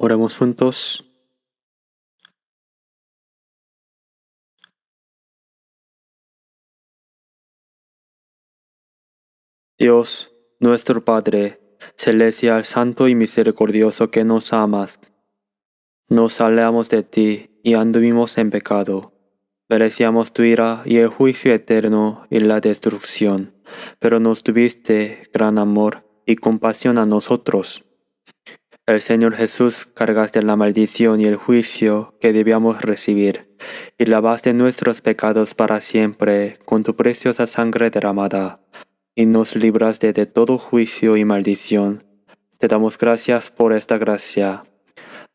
Oremos juntos. Dios, nuestro Padre, celestial, santo y misericordioso que nos amas, nos alejamos de ti y anduvimos en pecado. Merecíamos tu ira y el juicio eterno y la destrucción, pero nos tuviste gran amor y compasión a nosotros. El Señor Jesús cargaste la maldición y el juicio que debíamos recibir, y lavaste nuestros pecados para siempre con tu preciosa sangre derramada, y nos libraste de todo juicio y maldición. Te damos gracias por esta gracia.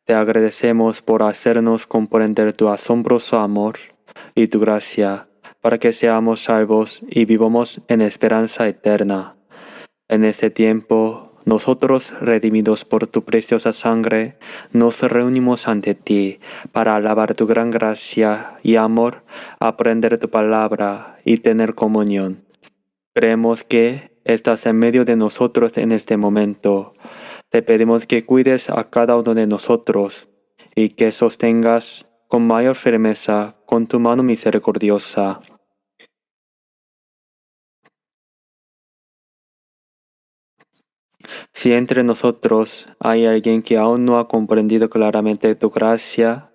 Te agradecemos por hacernos comprender tu asombroso amor y tu gracia, para que seamos salvos y vivamos en esperanza eterna. En este tiempo, nosotros, redimidos por tu preciosa sangre, nos reunimos ante ti para alabar tu gran gracia y amor, aprender tu palabra y tener comunión. Creemos que estás en medio de nosotros en este momento. Te pedimos que cuides a cada uno de nosotros y que sostengas con mayor firmeza con tu mano misericordiosa. Si entre nosotros hay alguien que aún no ha comprendido claramente tu gracia,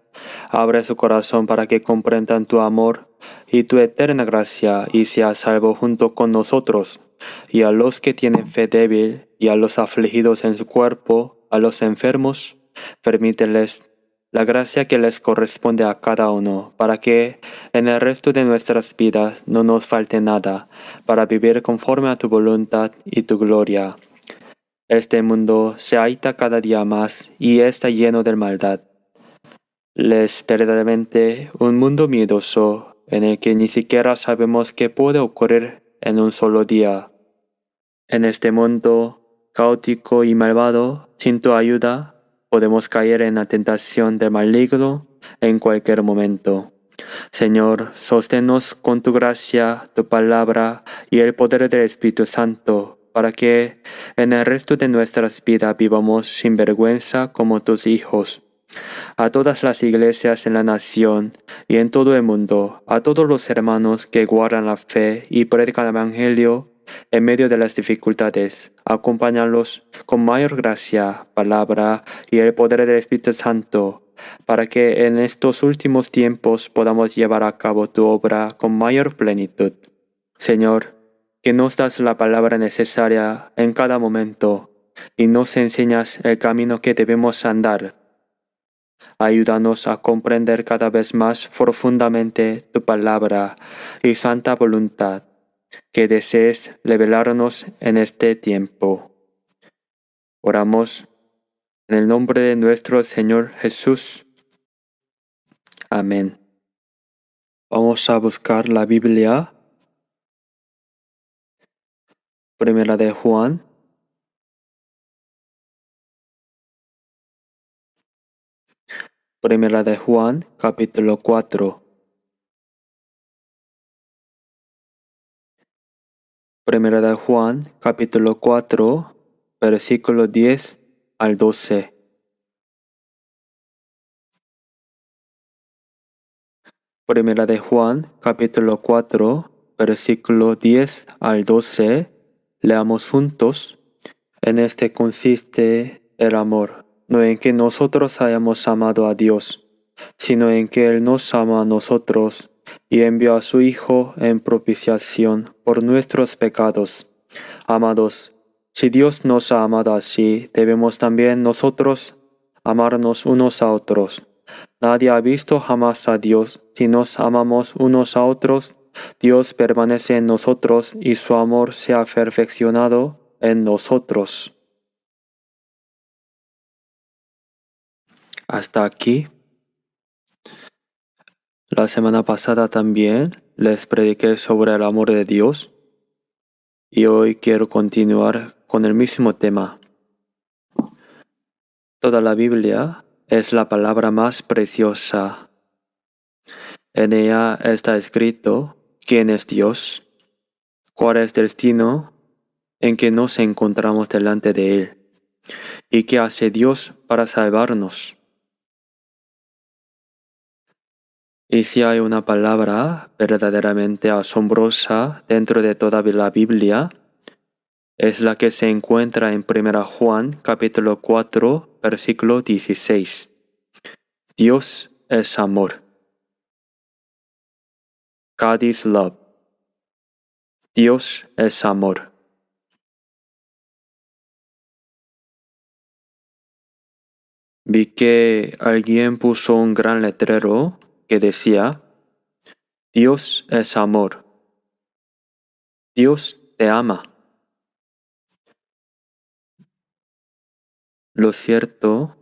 abre su corazón para que comprendan tu amor y tu eterna gracia y sea salvo junto con nosotros. Y a los que tienen fe débil y a los afligidos en su cuerpo, a los enfermos, permíteles la gracia que les corresponde a cada uno, para que en el resto de nuestras vidas no nos falte nada, para vivir conforme a tu voluntad y tu gloria. Este mundo se agita cada día más y está lleno de maldad. Es verdaderamente un mundo miedoso en el que ni siquiera sabemos qué puede ocurrir en un solo día. En este mundo caótico y malvado, sin tu ayuda, podemos caer en la tentación del maligno en cualquier momento. Señor, sosténnos con tu gracia, tu palabra y el poder del Espíritu Santo, para que en el resto de nuestras vidas vivamos sin vergüenza como tus hijos. A todas las iglesias en la nación y en todo el mundo, a todos los hermanos que guardan la fe y predican el Evangelio en medio de las dificultades, acompáñalos con mayor gracia, palabra y el poder del Espíritu Santo, para que en estos últimos tiempos podamos llevar a cabo tu obra con mayor plenitud. Señor, que nos das la palabra necesaria en cada momento y nos enseñas el camino que debemos andar. Ayúdanos a comprender cada vez más profundamente tu palabra y santa voluntad, que desees revelarnos en este tiempo. Oramos en el nombre de nuestro Señor Jesús. Amén. Vamos a buscar la Biblia. Primera de Juan. Primera de Juan, capítulo 4. Primera de Juan, capítulo 4, versículo 10 al 12. Primera de Juan, capítulo 4, versículo 10 al 12. Leamos juntos. En este consiste el amor, no en que nosotros hayamos amado a Dios, sino en que Él nos ama a nosotros y envió a su Hijo en propiciación por nuestros pecados. Amados, si Dios nos ha amado así, debemos también nosotros amarnos unos a otros. Nadie ha visto jamás a Dios. Si nos amamos unos a otros, Dios permanece en nosotros y su amor se ha perfeccionado en nosotros. Hasta aquí. La semana pasada también les prediqué sobre el amor de Dios y hoy quiero continuar con el mismo tema. Toda la Biblia es la palabra más preciosa. En ella está escrito quién es Dios, cuál es el destino en que nos encontramos delante de Él ¿Y qué hace Dios para salvarnos? Y si hay una palabra verdaderamente asombrosa dentro de toda la Biblia, es la que se encuentra en 1 Juan capítulo 4, versículo 16. Dios es amor. God is love. Dios es amor. Vi que alguien puso un gran letrero que decía, Dios es amor. Dios te ama. Lo cierto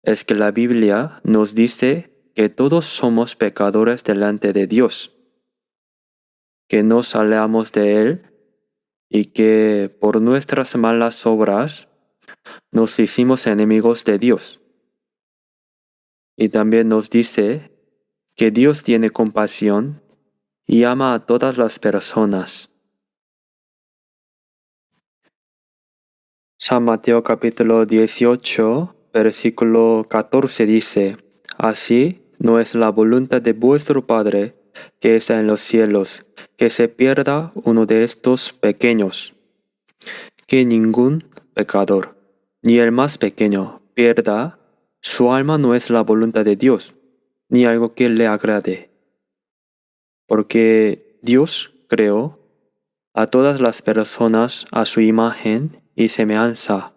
es que la Biblia nos dice que todos somos pecadores delante de Dios, que nos alejamos de Él y que por nuestras malas obras nos hicimos enemigos de Dios. Y también nos dice que Dios tiene compasión y ama a todas las personas. San Mateo capítulo 18, versículo 14 dice, Así no es la voluntad de vuestro Padre que está en los cielos, que se pierda uno de estos pequeños, que ningún pecador, ni el más pequeño, pierda su alma. No es la voluntad de Dios, ni algo que le agrade. Porque Dios creó a todas las personas a su imagen y semejanza.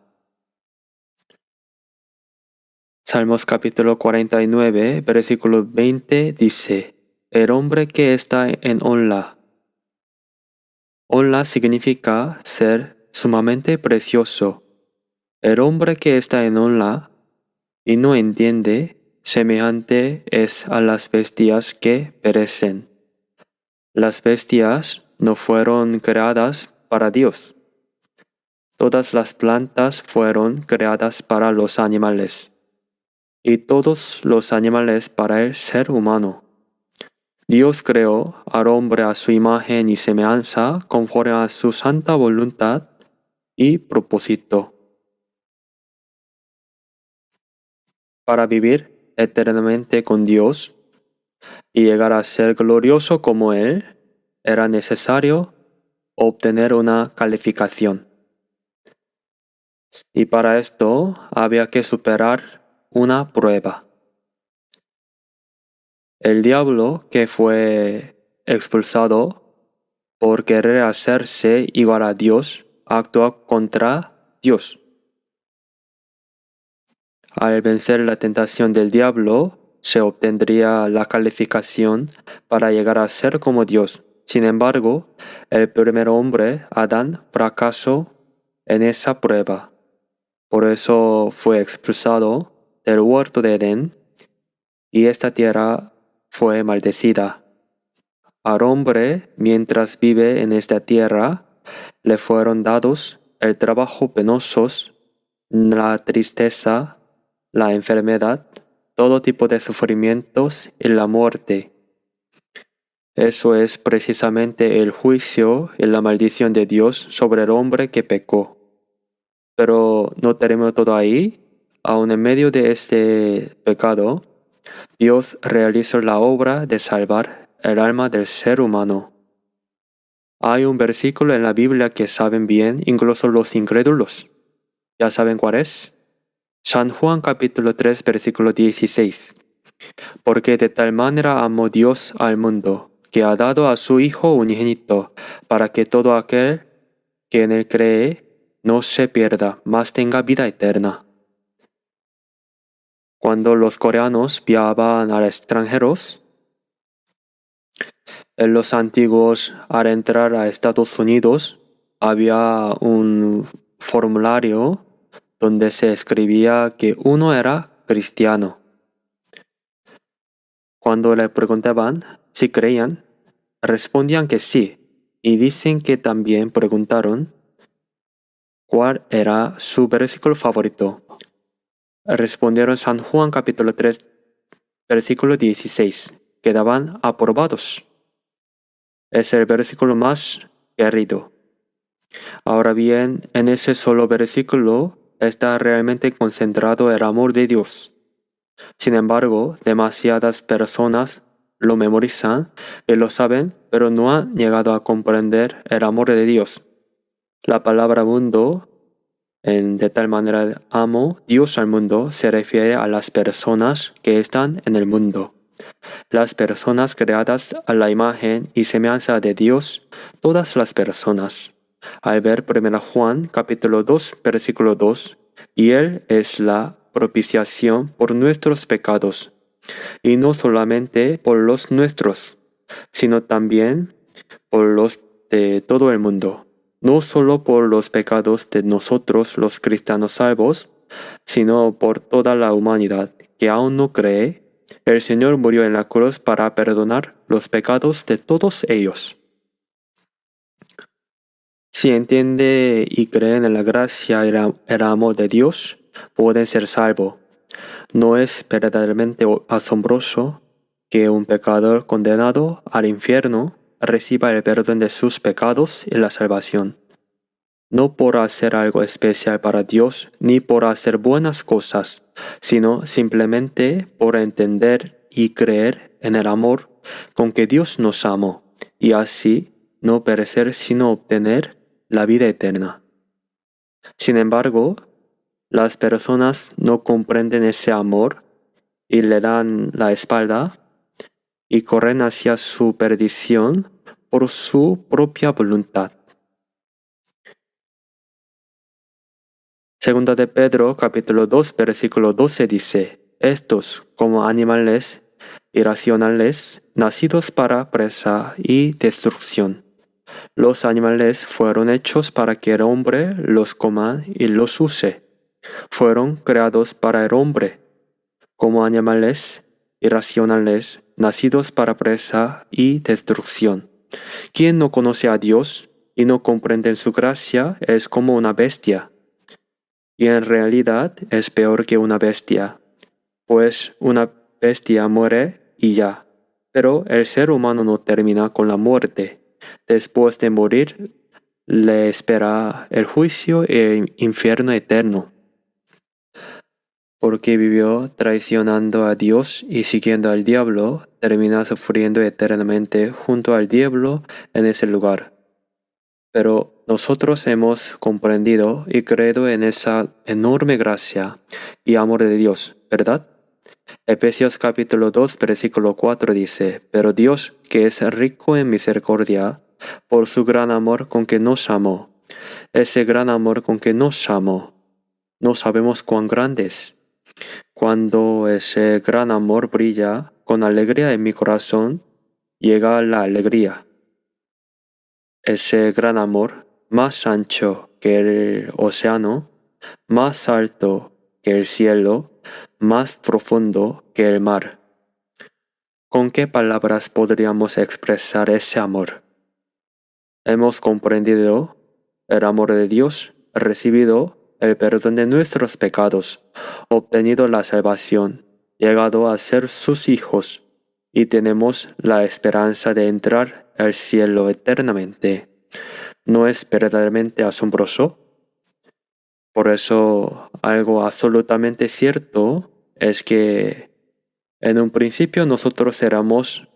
Salmos capítulo 49, versículo 20 dice, El hombre que está en honra. Honra significa ser sumamente precioso. El hombre que está en honra y no entiende, semejante es a las bestias que perecen. Las bestias no fueron creadas para Dios. Todas las plantas fueron creadas para los animales, y todos los animales para el ser humano. Dios creó al hombre a su imagen y semejanza conforme a su santa voluntad y propósito. Para vivir eternamente con Dios y llegar a ser glorioso como Él, era necesario obtener una calificación. Y para esto había que superar una prueba. El diablo, que fue expulsado por querer hacerse igual a Dios, actuó contra Dios. Al vencer la tentación del diablo, se obtendría la calificación para llegar a ser como Dios. Sin embargo, el primer hombre, Adán, fracasó en esa prueba. Por eso fue expulsado del huerto de Edén y esta tierra fue maldecida. Al hombre, mientras vive en esta tierra, le fueron dados el trabajo penoso, la tristeza, la enfermedad, todo tipo de sufrimientos y la muerte. Eso es precisamente el juicio y la maldición de Dios sobre el hombre que pecó. Pero no terminó todo ahí. Aún en medio de este pecado, Dios realizó la obra de salvar el alma del ser humano. Hay un versículo en la Biblia que saben bien, incluso los incrédulos. ¿Ya saben cuál es? San Juan capítulo 3, versículo 16. Porque de tal manera amó Dios al mundo, que ha dado a su Hijo unigénito, para que todo aquel que en él cree no se pierda, mas tenga vida eterna. Cuando los coreanos viajaban a extranjeros, en los antiguos, al entrar a Estados Unidos, había un formulario donde se escribía que uno era cristiano. Cuando le preguntaban si creían, respondían que sí, y dicen que también preguntaron cuál era su versículo favorito. Respondieron San Juan capítulo 3, versículo 16. Quedaban aprobados. Es el versículo más querido. Ahora bien, en ese solo versículo está realmente concentrado el amor de Dios. Sin embargo, demasiadas personas lo memorizan y lo saben, pero no han llegado a comprender el amor de Dios. La palabra mundo, de tal manera amo Dios al mundo, se refiere a las personas que están en el mundo. Las personas creadas a la imagen y semejanza de Dios, todas las personas. Al ver 1 Juan capítulo 2, versículo 2, y Él es la propiciación por nuestros pecados, y no solamente por los nuestros, sino también por los de todo el mundo, no solo por los pecados de nosotros los cristianos salvos, sino por toda la humanidad que aún no cree. El Señor murió en la cruz para perdonar los pecados de todos ellos. Si entiende y cree en la gracia y el amor de Dios, pueden ser salvos. ¿No es verdaderamente asombroso que un pecador condenado al infierno reciba el perdón de sus pecados y la salvación? No por hacer algo especial para Dios ni por hacer buenas cosas, sino simplemente por entender y creer en el amor con que Dios nos amó, y así no perecer sino obtener la vida eterna. Sin embargo, las personas no comprenden ese amor y le dan la espalda y corren hacia su perdición por su propia voluntad. Segunda de Pedro, capítulo 2, versículo 12 dice: estos, como animales irracionales, nacidos para presa y destrucción. Los animales fueron hechos para que el hombre los coma y los use. Fueron creados para el hombre, como animales irracionales, nacidos para presa y destrucción. Quien no conoce a Dios y no comprende su gracia es como una bestia. Y en realidad es peor que una bestia, pues una bestia muere y ya. Pero el ser humano no termina con la muerte. Después de morir, le espera el juicio y el infierno eterno. Porque vivió traicionando a Dios y siguiendo al diablo, termina sufriendo eternamente junto al diablo en ese lugar. Pero nosotros hemos comprendido y creído en esa enorme gracia y amor de Dios, ¿verdad? Efesios capítulo 2, versículo 4 dice: pero Dios, que es rico en misericordia, por su gran amor con que nos amó. Ese gran amor con que nos amó, no sabemos cuán grande es. Cuando ese gran amor brilla con alegría en mi corazón, llega la alegría. Ese gran amor, más ancho que el océano, más alto que el cielo, más profundo que el mar. ¿Con qué palabras podríamos expresar ese amor? Hemos comprendido el amor de Dios, recibido el perdón de nuestros pecados, obtenido la salvación, llegado a ser sus hijos, y tenemos la esperanza de entrar al cielo eternamente. ¿No es verdaderamente asombroso? Por eso, algo absolutamente cierto es que en un principio nosotros éramos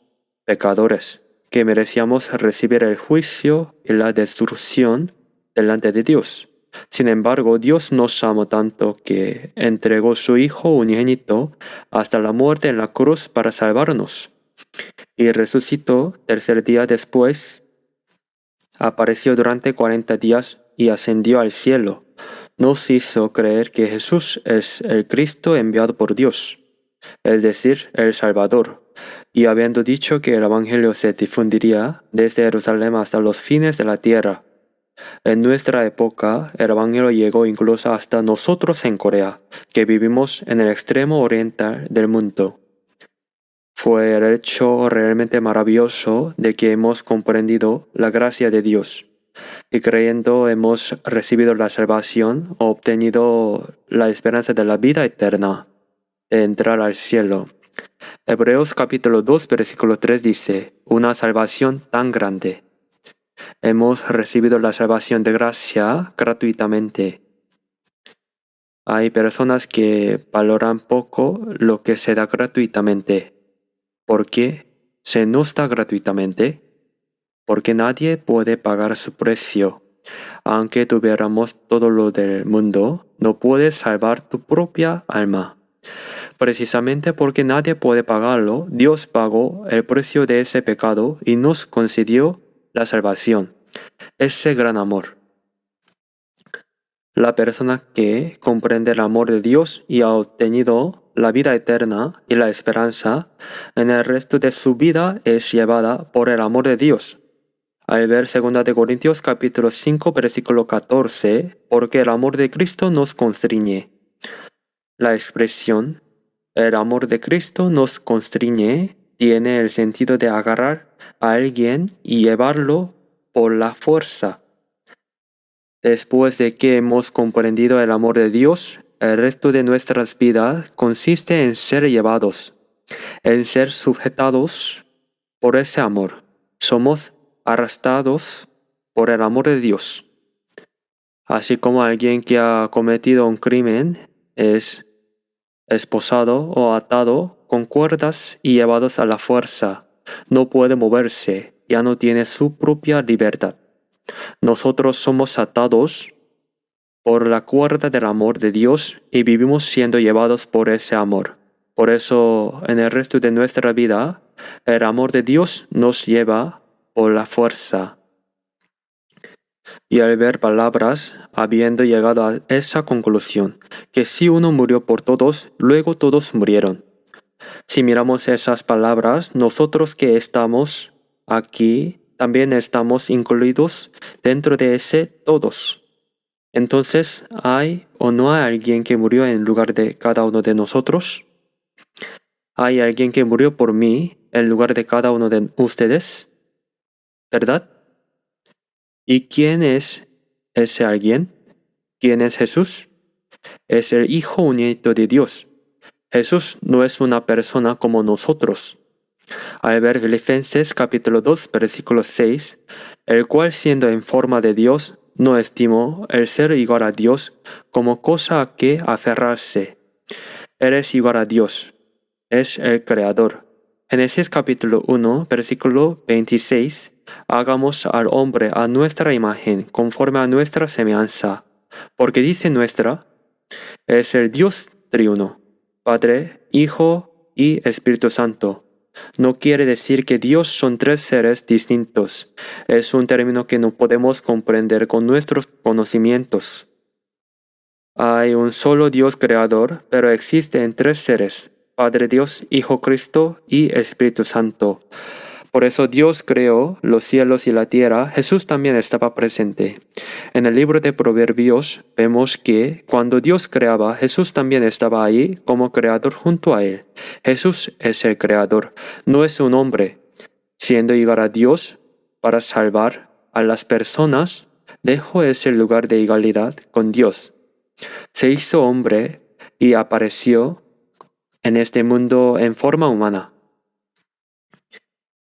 pecadores, que merecíamos recibir el juicio y la destrucción delante de Dios. Sin embargo, Dios nos amó tanto que entregó su Hijo unigénito hasta la muerte en la cruz para salvarnos. Y resucitó tercer día después, apareció durante 40 días y ascendió al cielo. Nos hizo creer que Jesús es el Cristo enviado por Dios, es decir, el Salvador. Y habiendo dicho que el Evangelio se difundiría desde Jerusalén hasta los fines de la tierra. En nuestra época, el Evangelio llegó incluso hasta nosotros en Corea, que vivimos en el extremo oriental del mundo. Fue el hecho realmente maravilloso de que hemos comprendido la gracia de Dios y creyendo hemos recibido la salvación o obtenido la esperanza de la vida eterna, de entrar al cielo. Hebreos capítulo 2, versículo 3 dice: una salvación tan grande. Hemos recibido la salvación de gracia gratuitamente. Hay personas que valoran poco lo que se da gratuitamente. ¿Por qué se nos da gratuitamente? Porque nadie puede pagar su precio. Aunque tuviéramos todo lo del mundo, no puedes salvar tu propia alma. Precisamente porque nadie puede pagarlo, Dios pagó el precio de ese pecado y nos concedió la salvación, ese gran amor. La persona que comprende el amor de Dios y ha obtenido la vida eterna y la esperanza en el resto de su vida es llevada por el amor de Dios. Al ver 2 de Corintios capítulo 5 versículo 14, porque el amor de Cristo nos constriñe. La expresión el amor de Cristo nos constriñe tiene el sentido de agarrar a alguien y llevarlo por la fuerza. Después de que hemos comprendido el amor de Dios, el resto de nuestras vidas consiste en ser llevados, en ser sujetados por ese amor. Somos arrastrados por el amor de Dios. Así como alguien que ha cometido un crimen es esposado o atado con cuerdas y llevados a la fuerza, no puede moverse, ya no tiene su propia libertad. Nosotros somos atados por la cuerda del amor de Dios y vivimos siendo llevados por ese amor. Por eso, en el resto de nuestra vida, el amor de Dios nos lleva por la fuerza. Y al ver palabras, habiendo llegado a esa conclusión, que si uno murió por todos, luego todos murieron. Si miramos esas palabras, nosotros que estamos aquí, también estamos incluidos dentro de ese todos. Entonces, ¿hay o no hay alguien que murió en lugar de cada uno de nosotros? ¿Hay alguien que murió por mí en lugar de cada uno de ustedes? ¿Verdad? ¿Y quién es ese alguien? ¿Quién es Jesús? Es el Hijo único de Dios. Jesús no es una persona como nosotros. Al ver Filipenses capítulo 2 versículo 6, el cual siendo en forma de Dios, no estimó el ser igual a Dios como cosa a que aferrarse. Él es igual a Dios, es el Creador. Génesis capítulo 1 versículo 26, hagamos al hombre a nuestra imagen, conforme a nuestra semejanza. Porque dice nuestra, es el Dios triuno, Padre, Hijo y Espíritu Santo. No quiere decir que Dios son tres seres distintos. Es un término que no podemos comprender con nuestros conocimientos. Hay un solo Dios creador, pero existen tres seres, Padre Dios, Hijo Cristo y Espíritu Santo. Por eso Dios creó los cielos y la tierra. Jesús también estaba presente. En el libro de Proverbios vemos que cuando Dios creaba, Jesús también estaba ahí como creador junto a él. Jesús es el creador, no es un hombre. Siendo igual a Dios para salvar a las personas, dejó ese lugar de igualdad con Dios. Se hizo hombre y apareció en este mundo en forma humana.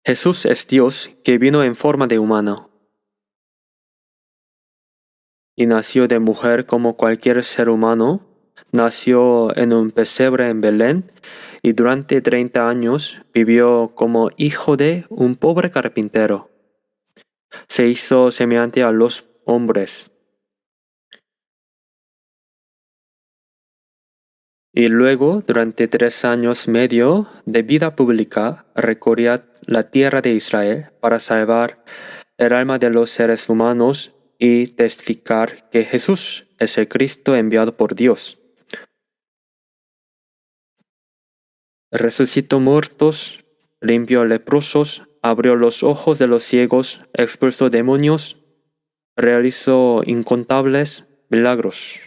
Jesús es Dios que vino en forma de humano y nació de mujer como cualquier ser humano. Nació en un pesebre en Belén y durante 30 años vivió como hijo de un pobre carpintero. Se hizo semejante a los hombres. Y luego, durante 3 años y medio de vida pública, recorría la tierra de Israel para salvar el alma de los seres humanos y testificar que Jesús es el Cristo enviado por Dios. Resucitó muertos, limpió leprosos, abrió los ojos de los ciegos, expulsó demonios, realizó incontables milagros.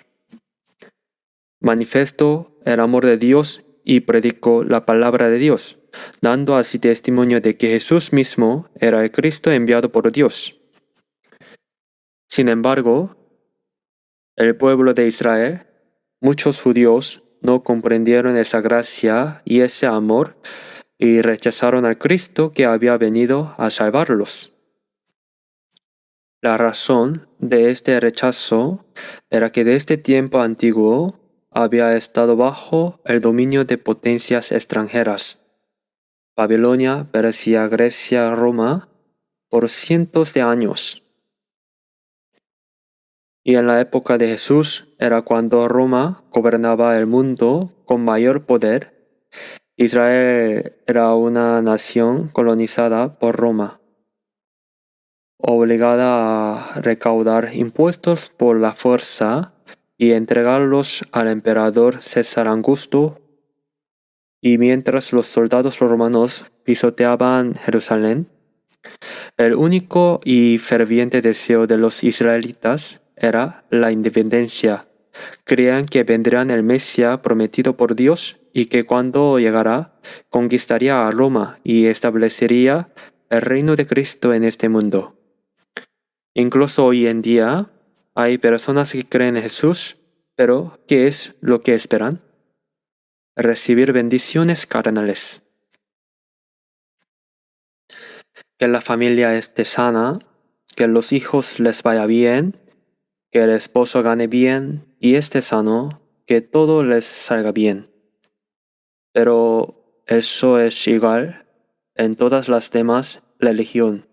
Manifestó el amor de Dios y predicó la palabra de Dios, dando así testimonio de que Jesús mismo era el Cristo enviado por Dios. Sin embargo, el pueblo de Israel, muchos judíos, no comprendieron esa gracia y ese amor y rechazaron al Cristo que había venido a salvarlos. La razón de este rechazo era que desde tiempo antiguo había estado bajo el dominio de potencias extranjeras, Babilonia, Persia, Grecia, Roma, por cientos de años. Y en la época de Jesús era cuando Roma gobernaba el mundo con mayor poder. Israel era una nación colonizada por Roma, obligada a recaudar impuestos por la fuerza y entregarlos al emperador César Augusto. Y mientras los soldados romanos pisoteaban Jerusalén, el único y ferviente deseo de los israelitas era la independencia. Creían que vendrían el Mesías prometido por Dios y que cuando llegara conquistaría a Roma y establecería el reino de Cristo en este mundo. Incluso hoy en día hay personas que creen en Jesús, pero ¿qué es lo que esperan? Recibir bendiciones carnales. Que la familia esté sana, que los hijos les vaya bien, que el esposo gane bien y esté sano, que todo les salga bien. Pero eso es igual en todas las demás religión.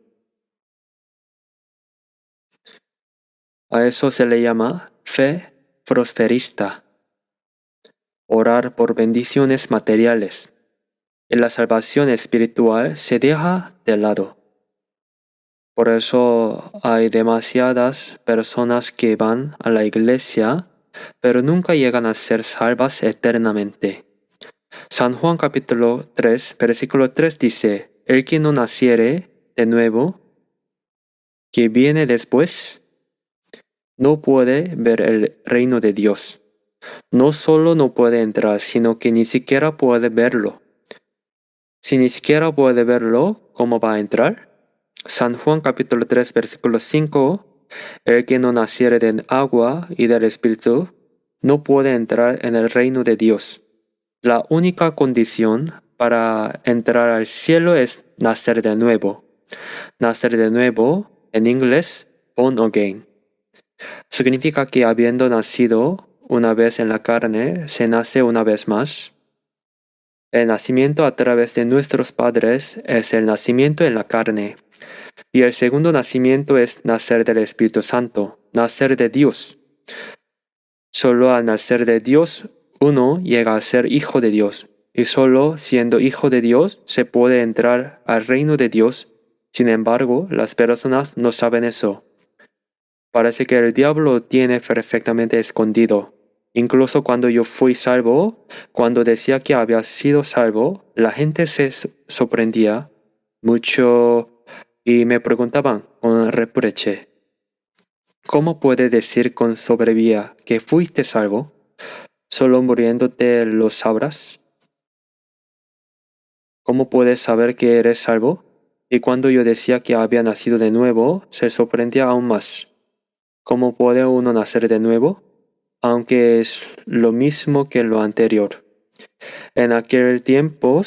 A eso se le llama fe prosperista. Orar por bendiciones materiales. Y la salvación espiritual se deja de lado. Por eso hay demasiadas personas que van a la iglesia, pero nunca llegan a ser salvas eternamente. San Juan capítulo 3, versículo 3 dice, el que no naciere de nuevo, que viene después, no puede ver el reino de Dios. No solo no puede entrar, sino que ni siquiera puede verlo. Si ni siquiera puede verlo, ¿cómo va a entrar? San Juan capítulo 3 versículo 5, el que no naciere de agua y del Espíritu, no puede entrar en el reino de Dios. La única condición para entrar al cielo es nacer de nuevo. Nacer de nuevo, en inglés, born again. Significa que habiendo nacido una vez en la carne, se nace una vez más. El nacimiento a través de nuestros padres es el nacimiento en la carne. Y el segundo nacimiento es nacer del Espíritu Santo, nacer de Dios. Solo al nacer de Dios, uno llega a ser hijo de Dios. Y solo siendo hijo de Dios se puede entrar al reino de Dios. Sin embargo, las personas no saben eso. Parece que el diablo lo tiene perfectamente escondido. Incluso cuando yo fui salvo, cuando decía que había sido salvo, la gente se sorprendía mucho y me preguntaban con reproche, ¿cómo puedes decir con soberbia que fuiste salvo? ¿Solo muriéndote lo sabrás? ¿Cómo puedes saber que eres salvo? Y cuando yo decía que había nacido de nuevo, se sorprendía aún más. ¿Cómo puede uno nacer de nuevo? Aunque es lo mismo que lo anterior. En aquel tiempo,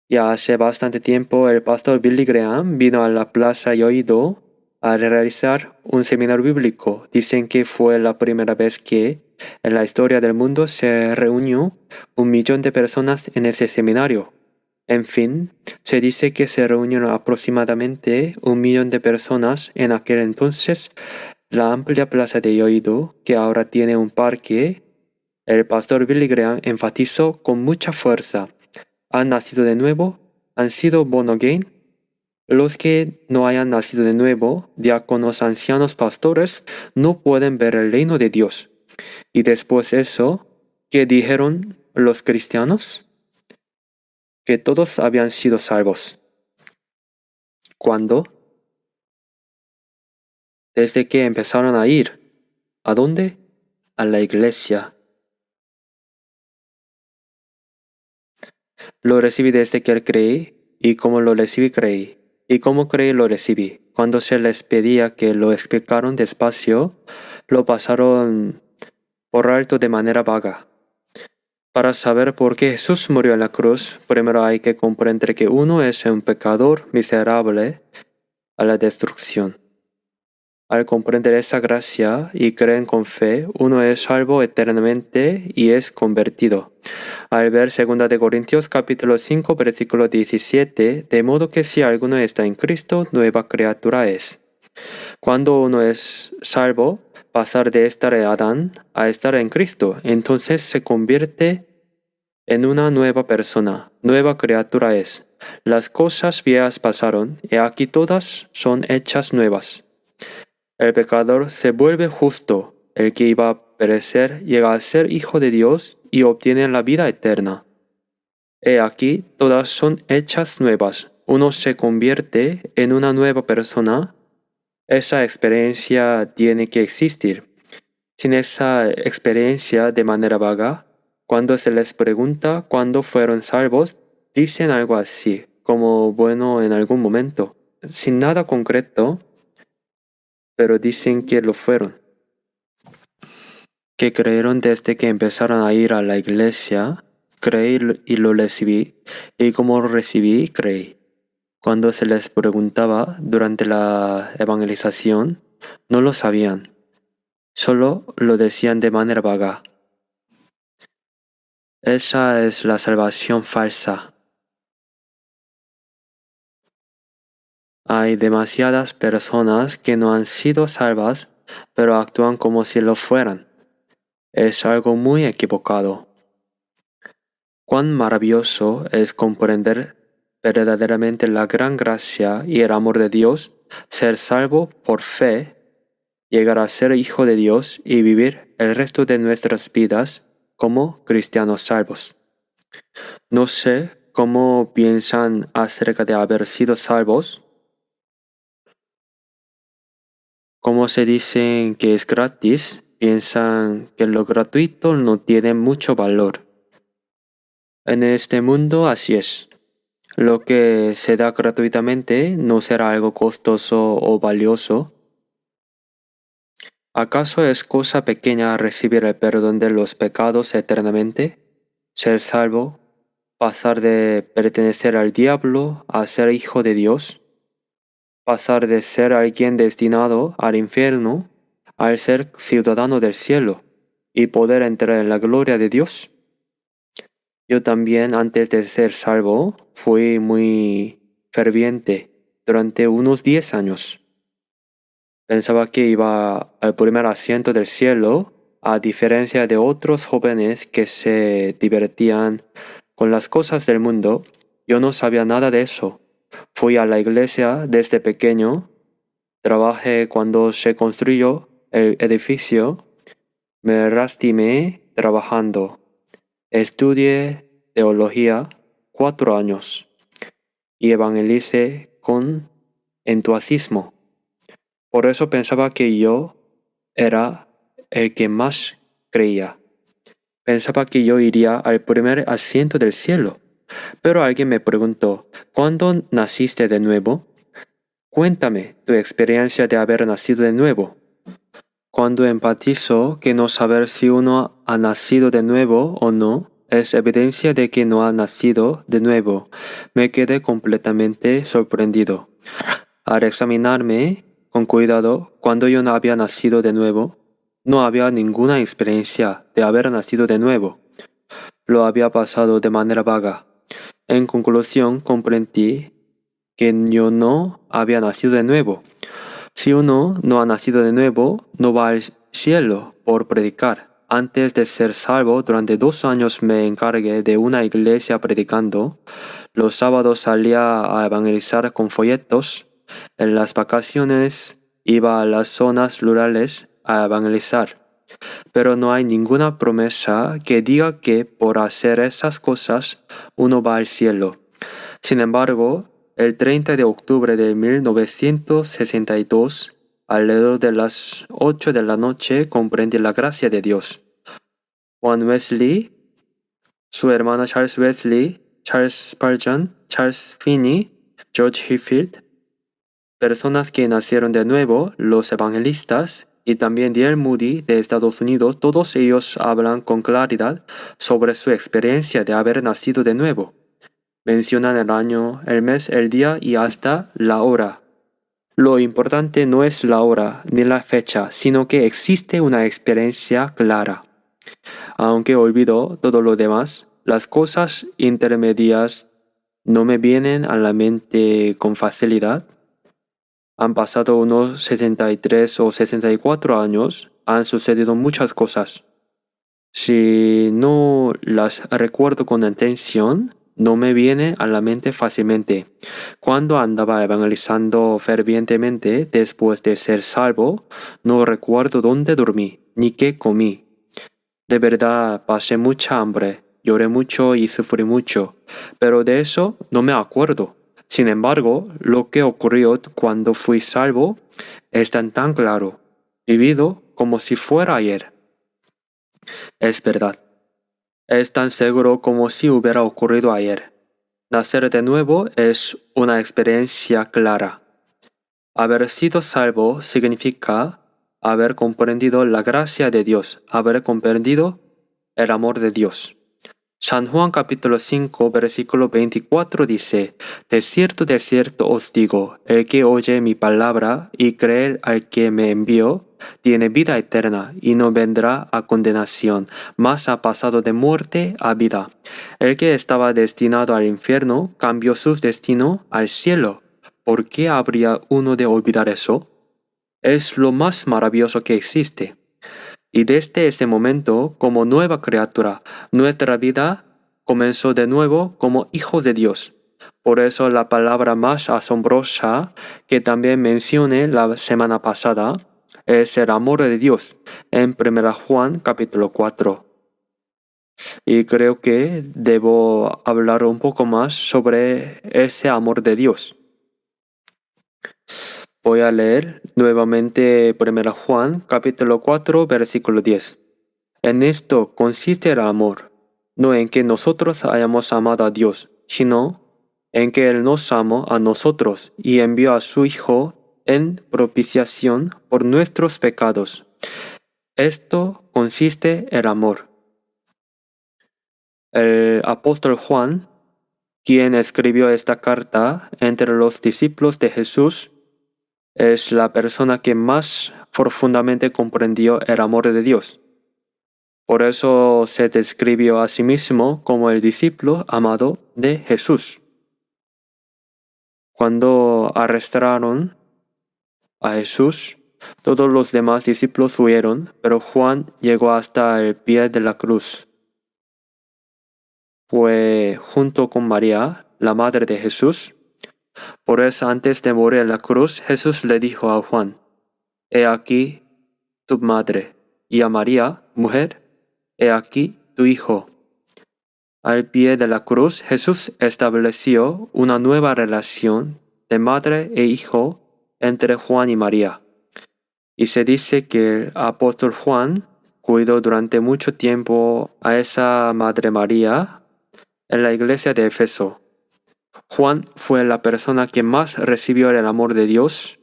ya hace bastante tiempo, el pastor Billy Graham vino a la Plaza Yoido a realizar un seminario bíblico. Dicen que fue la primera vez que en la historia del mundo se reunió 1 millón de personas en ese seminario. En fin, se dice que se reunieron aproximadamente 1 millón de personas en aquel entonces. La amplia plaza de Yoido, que ahora tiene un parque, el pastor Billy Graham enfatizó con mucha fuerza. ¿Han nacido de nuevo? ¿Han sido born again? Los que no hayan nacido de nuevo, diáconos, ancianos, pastores, no pueden ver el reino de Dios. Y después eso, ¿qué dijeron los cristianos? Que todos habían sido salvos. ¿Cuándo? Desde que empezaron a ir. ¿A dónde? A la iglesia. Lo recibí desde que él creí, y como lo recibí creí, y como creí lo recibí. Cuando se les pedía que lo explicaran despacio, lo pasaron por alto de manera vaga. Para saber por qué Jesús murió en la cruz, primero hay que comprender que uno es un pecador miserable a la destrucción. Al comprender esa gracia y creer con fe, uno es salvo eternamente y es convertido. Al ver 2 de Corintios capítulo 5 versículo 17, de modo que si alguno está en Cristo, nueva criatura es. Cuando uno es salvo, pasar de estar en Adán a estar en Cristo, entonces se convierte en una nueva persona, nueva criatura es. Las cosas viejas pasaron, y aquí todas son hechas nuevas. El pecador se vuelve justo, el que iba a perecer llega a ser hijo de Dios y obtiene la vida eterna. He aquí, todas son hechas nuevas. Uno se convierte en una nueva persona. Esa experiencia tiene que existir. Sin esa experiencia de manera vaga, cuando se les pregunta cuándo fueron salvos, dicen algo así, como bueno en algún momento, sin nada concreto, pero dicen que lo fueron. Que creyeron desde que empezaron a ir a la iglesia, creí y lo recibí, y como lo recibí, creí. Cuando se les preguntaba durante la evangelización, no lo sabían, solo lo decían de manera vaga. Esa es la salvación falsa. Hay demasiadas personas que no han sido salvas, pero actúan como si lo fueran. Es algo muy equivocado. Cuán maravilloso es comprender verdaderamente la gran gracia y el amor de Dios, ser salvo por fe, llegar a ser hijo de Dios y vivir el resto de nuestras vidas como cristianos salvos. No sé cómo piensan acerca de haber sido salvos. Como se dicen que es gratis, piensan que lo gratuito no tiene mucho valor. En este mundo así es. Lo que se da gratuitamente no será algo costoso o valioso. ¿Acaso es cosa pequeña recibir el perdón de los pecados eternamente? Ser salvo, pasar de pertenecer al diablo a ser hijo de Dios, pasar de ser alguien destinado al infierno al ser ciudadano del cielo y poder entrar en la gloria de Dios. Yo también, antes de ser salvo, fui muy ferviente durante unos 10 años. Pensaba que iba al primer asiento del cielo, a diferencia de otros jóvenes que se divertían con las cosas del mundo. Yo no sabía nada de eso. Fui a la iglesia desde pequeño, trabajé cuando se construyó el edificio, me lastimé trabajando. Estudié teología 4 años y evangelicé con entusiasmo. Por eso pensaba que yo era el que más creía. Pensaba que yo iría al primer asiento del cielo. Pero alguien me preguntó, ¿cuándo naciste de nuevo? Cuéntame tu experiencia de haber nacido de nuevo. Cuando empatizo que no saber si uno ha nacido de nuevo o no es evidencia de que no ha nacido de nuevo, me quedé completamente sorprendido. Al examinarme con cuidado, cuando yo no había nacido de nuevo, no había ninguna experiencia de haber nacido de nuevo. Lo había pasado de manera vaga. En conclusión, comprendí que yo no había nacido de nuevo. Si uno no ha nacido de nuevo, no va al cielo por predicar. Antes de ser salvo, durante 2 años me encargué de una iglesia predicando. Los sábados salía a evangelizar con folletos. En las vacaciones iba a las zonas rurales a evangelizar. Pero no hay ninguna promesa que diga que por hacer esas cosas uno va al cielo. Sin embargo, el 30 de octubre de 1962, alrededor de las 8 de la noche, comprendí la gracia de Dios. Juan Wesley, su hermana Charles Wesley, Charles Spurgeon, Charles Finney, George Whitefield, personas que nacieron de nuevo, los evangelistas, y también D.L. Moody de Estados Unidos, todos ellos hablan con claridad sobre su experiencia de haber nacido de nuevo. Mencionan el año, el mes, el día y hasta la hora. Lo importante no es la hora ni la fecha, sino que existe una experiencia clara. Aunque olvido todo lo demás, las cosas intermedias no me vienen a la mente con facilidad. Han pasado unos 63 o 64 años, han sucedido muchas cosas. Si no las recuerdo con atención, no me viene a la mente fácilmente. Cuando andaba evangelizando fervientemente después de ser salvo, no recuerdo dónde dormí ni qué comí. De verdad pasé mucha hambre, lloré mucho y sufrí mucho, pero de eso no me acuerdo. Sin embargo, lo que ocurrió cuando fui salvo es tan claro, vivido como si fuera ayer. Es verdad, es tan seguro como si hubiera ocurrido ayer. Nacer de nuevo es una experiencia clara. Haber sido salvo significa haber comprendido la gracia de Dios, haber comprendido el amor de Dios. San Juan capítulo 5 versículo 24 dice, de cierto os digo, el que oye mi palabra y cree al que me envió, tiene vida eterna y no vendrá a condenación, mas ha pasado de muerte a vida. El que estaba destinado al infierno cambió su destino al cielo. ¿Por qué habría uno de olvidar eso? Es lo más maravilloso que existe. Y desde ese momento, como nueva criatura, nuestra vida comenzó de nuevo como hijos de Dios. Por eso la palabra más asombrosa que también mencioné la semana pasada es el amor de Dios en 1 Juan capítulo 4. Y creo que debo hablar un poco más sobre ese amor de Dios. Voy a leer nuevamente 1 Juan capítulo 4 versículo 10. En esto consiste el amor, no en que nosotros hayamos amado a Dios, sino en que Él nos amó a nosotros y envió a su Hijo en propiciación por nuestros pecados. Esto consiste el amor. El apóstol Juan, quien escribió esta carta entre los discípulos de Jesús, es la persona que más profundamente comprendió el amor de Dios. Por eso se describió a sí mismo como el discípulo amado de Jesús. Cuando arrestaron a Jesús, todos los demás discípulos huyeron, pero Juan llegó hasta el pie de la cruz. Fue junto con María, la madre de Jesús. Por eso antes de morir en la cruz, Jesús le dijo a Juan, «He aquí tu madre», y a María, «Mujer, he aquí tu hijo». Al pie de la cruz, Jesús estableció una nueva relación de madre e hijo entre Juan y María. Y se dice que el apóstol Juan cuidó durante mucho tiempo a esa Madre María en la iglesia de Éfeso. Juan fue la persona que más recibió el amor de Dios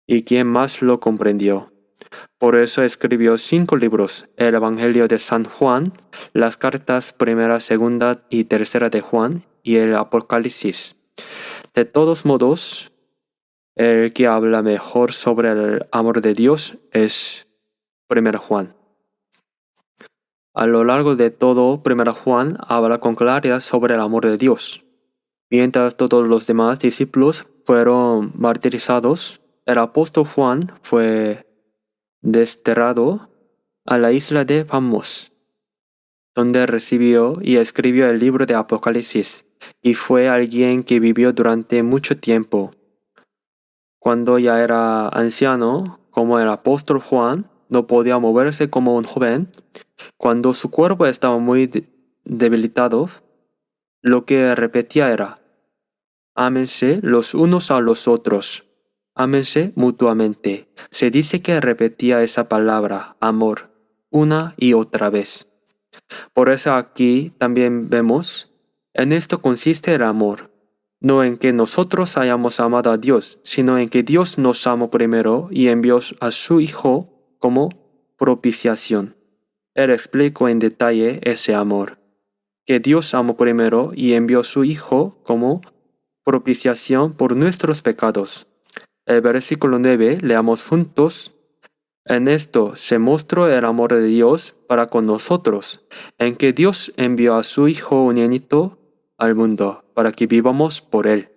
y quien más lo comprendió. Por eso escribió 5 libros, el Evangelio de San Juan, las cartas primera, segunda y tercera de Juan y el Apocalipsis. De todos modos, el que habla mejor sobre el amor de Dios es 1 Juan. A lo largo de todo, 1 Juan habla con claridad sobre el amor de Dios. Mientras todos los demás discípulos fueron martirizados, el apóstol Juan fue desterrado a la isla de Patmos, donde recibió y escribió el libro de Apocalipsis, y fue alguien que vivió durante mucho tiempo. Cuando ya era anciano, como el apóstol Juan, no podía moverse como un joven. Cuando su cuerpo estaba muy debilitado, lo que repetía era, ámense los unos a los otros, ámense mutuamente. Se dice que repetía esa palabra, amor, una y otra vez. Por eso aquí también vemos, en esto consiste el amor, no en que nosotros hayamos amado a Dios, sino en que Dios nos amó primero y envió a su Hijo como propiciación. Él explicó en detalle ese amor, que Dios amó primero y envió a su Hijo como propiciación por nuestros pecados. El versículo 9, leamos juntos. En esto se mostró el amor de Dios para con nosotros, en que Dios envió a su Hijo unigénito al mundo, para que vivamos por Él.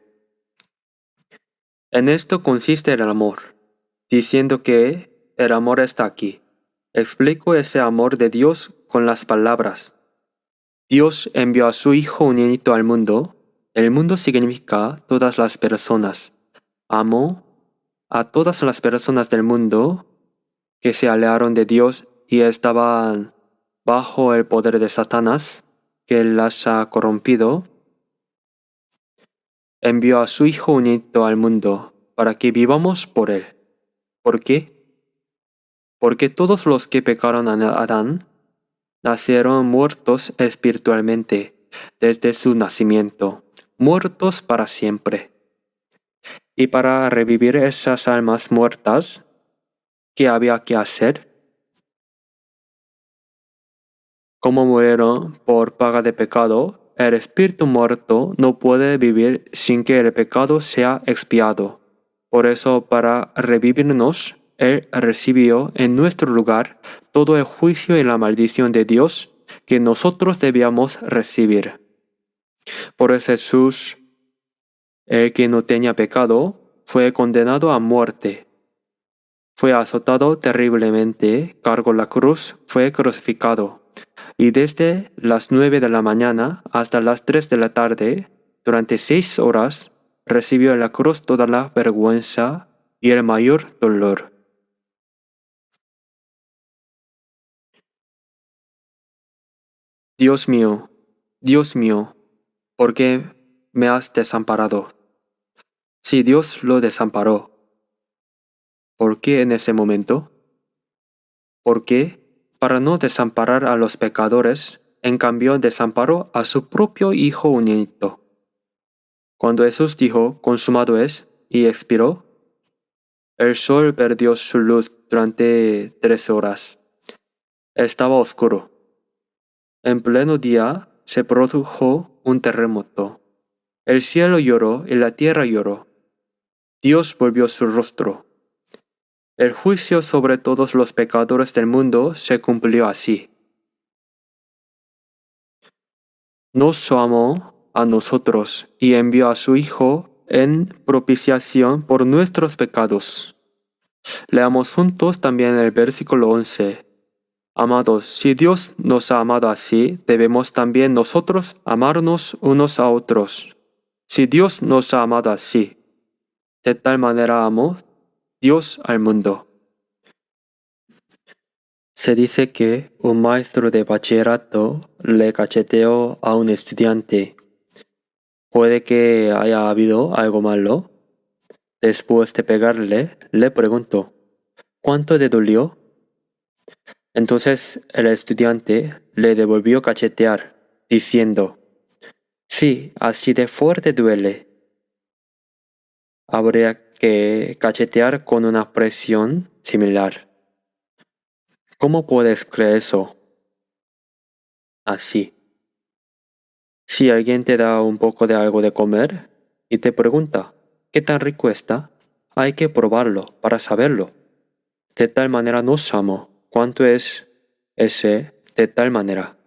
En esto consiste el amor, diciendo que el amor está aquí. Explico ese amor de Dios con las palabras. Dios envió a su Hijo unigénito al mundo. El mundo significa todas las personas. Amó a todas las personas del mundo que se alejaron de Dios y estaban bajo el poder de Satanás, que las ha corrompido. Envió a su Hijo unigénito al mundo para que vivamos por Él. ¿Por qué? Porque todos los que pecaron a Adán nacieron muertos espiritualmente desde su nacimiento, muertos para siempre. Y para revivir esas almas muertas, ¿qué había que hacer? Como murieron por paga de pecado, el espíritu muerto no puede vivir sin que el pecado sea expiado. Por eso, para revivirnos, Él recibió en nuestro lugar todo el juicio y la maldición de Dios que nosotros debíamos recibir. Por eso Jesús, el que no tenía pecado, fue condenado a muerte. Fue azotado terriblemente, cargó la cruz, fue crucificado. Y desde las 9 de la mañana hasta las 3 de la tarde, durante 6 horas, recibió en la cruz toda la vergüenza y el mayor dolor. Dios mío, ¿por qué me has desamparado? Si Dios lo desamparó, ¿por qué en ese momento? ¿Por qué? Para no desamparar a los pecadores, en cambio desamparó a su propio Hijo unigénito. Cuando Jesús dijo, consumado es, y expiró, el sol perdió su luz durante 3 horas. Estaba oscuro. En pleno día se produjo un terremoto. El cielo lloró y la tierra lloró. Dios volvió su rostro. El juicio sobre todos los pecadores del mundo se cumplió así. Nos amó a nosotros y envió a su Hijo en propiciación por nuestros pecados. Leamos juntos también el versículo 11. Amados, si Dios nos ha amado así, debemos también nosotros amarnos unos a otros. Si Dios nos ha amado así, de tal manera amó Dios al mundo. Se dice que un maestro de bachillerato le cacheteó a un estudiante. Puede que haya habido algo malo. Después de pegarle, le preguntó, ¿cuánto te dolió? Entonces el estudiante le devolvió cachetear, diciendo, sí, así de fuerte duele. Habría que cachetear con una presión similar. ¿Cómo puedes creer eso? Así. Si alguien te da un poco de algo de comer y te pregunta, ¿qué tan rico está? Hay que probarlo para saberlo. De tal manera nos amó. ¿Cuánto es ese de tal manera?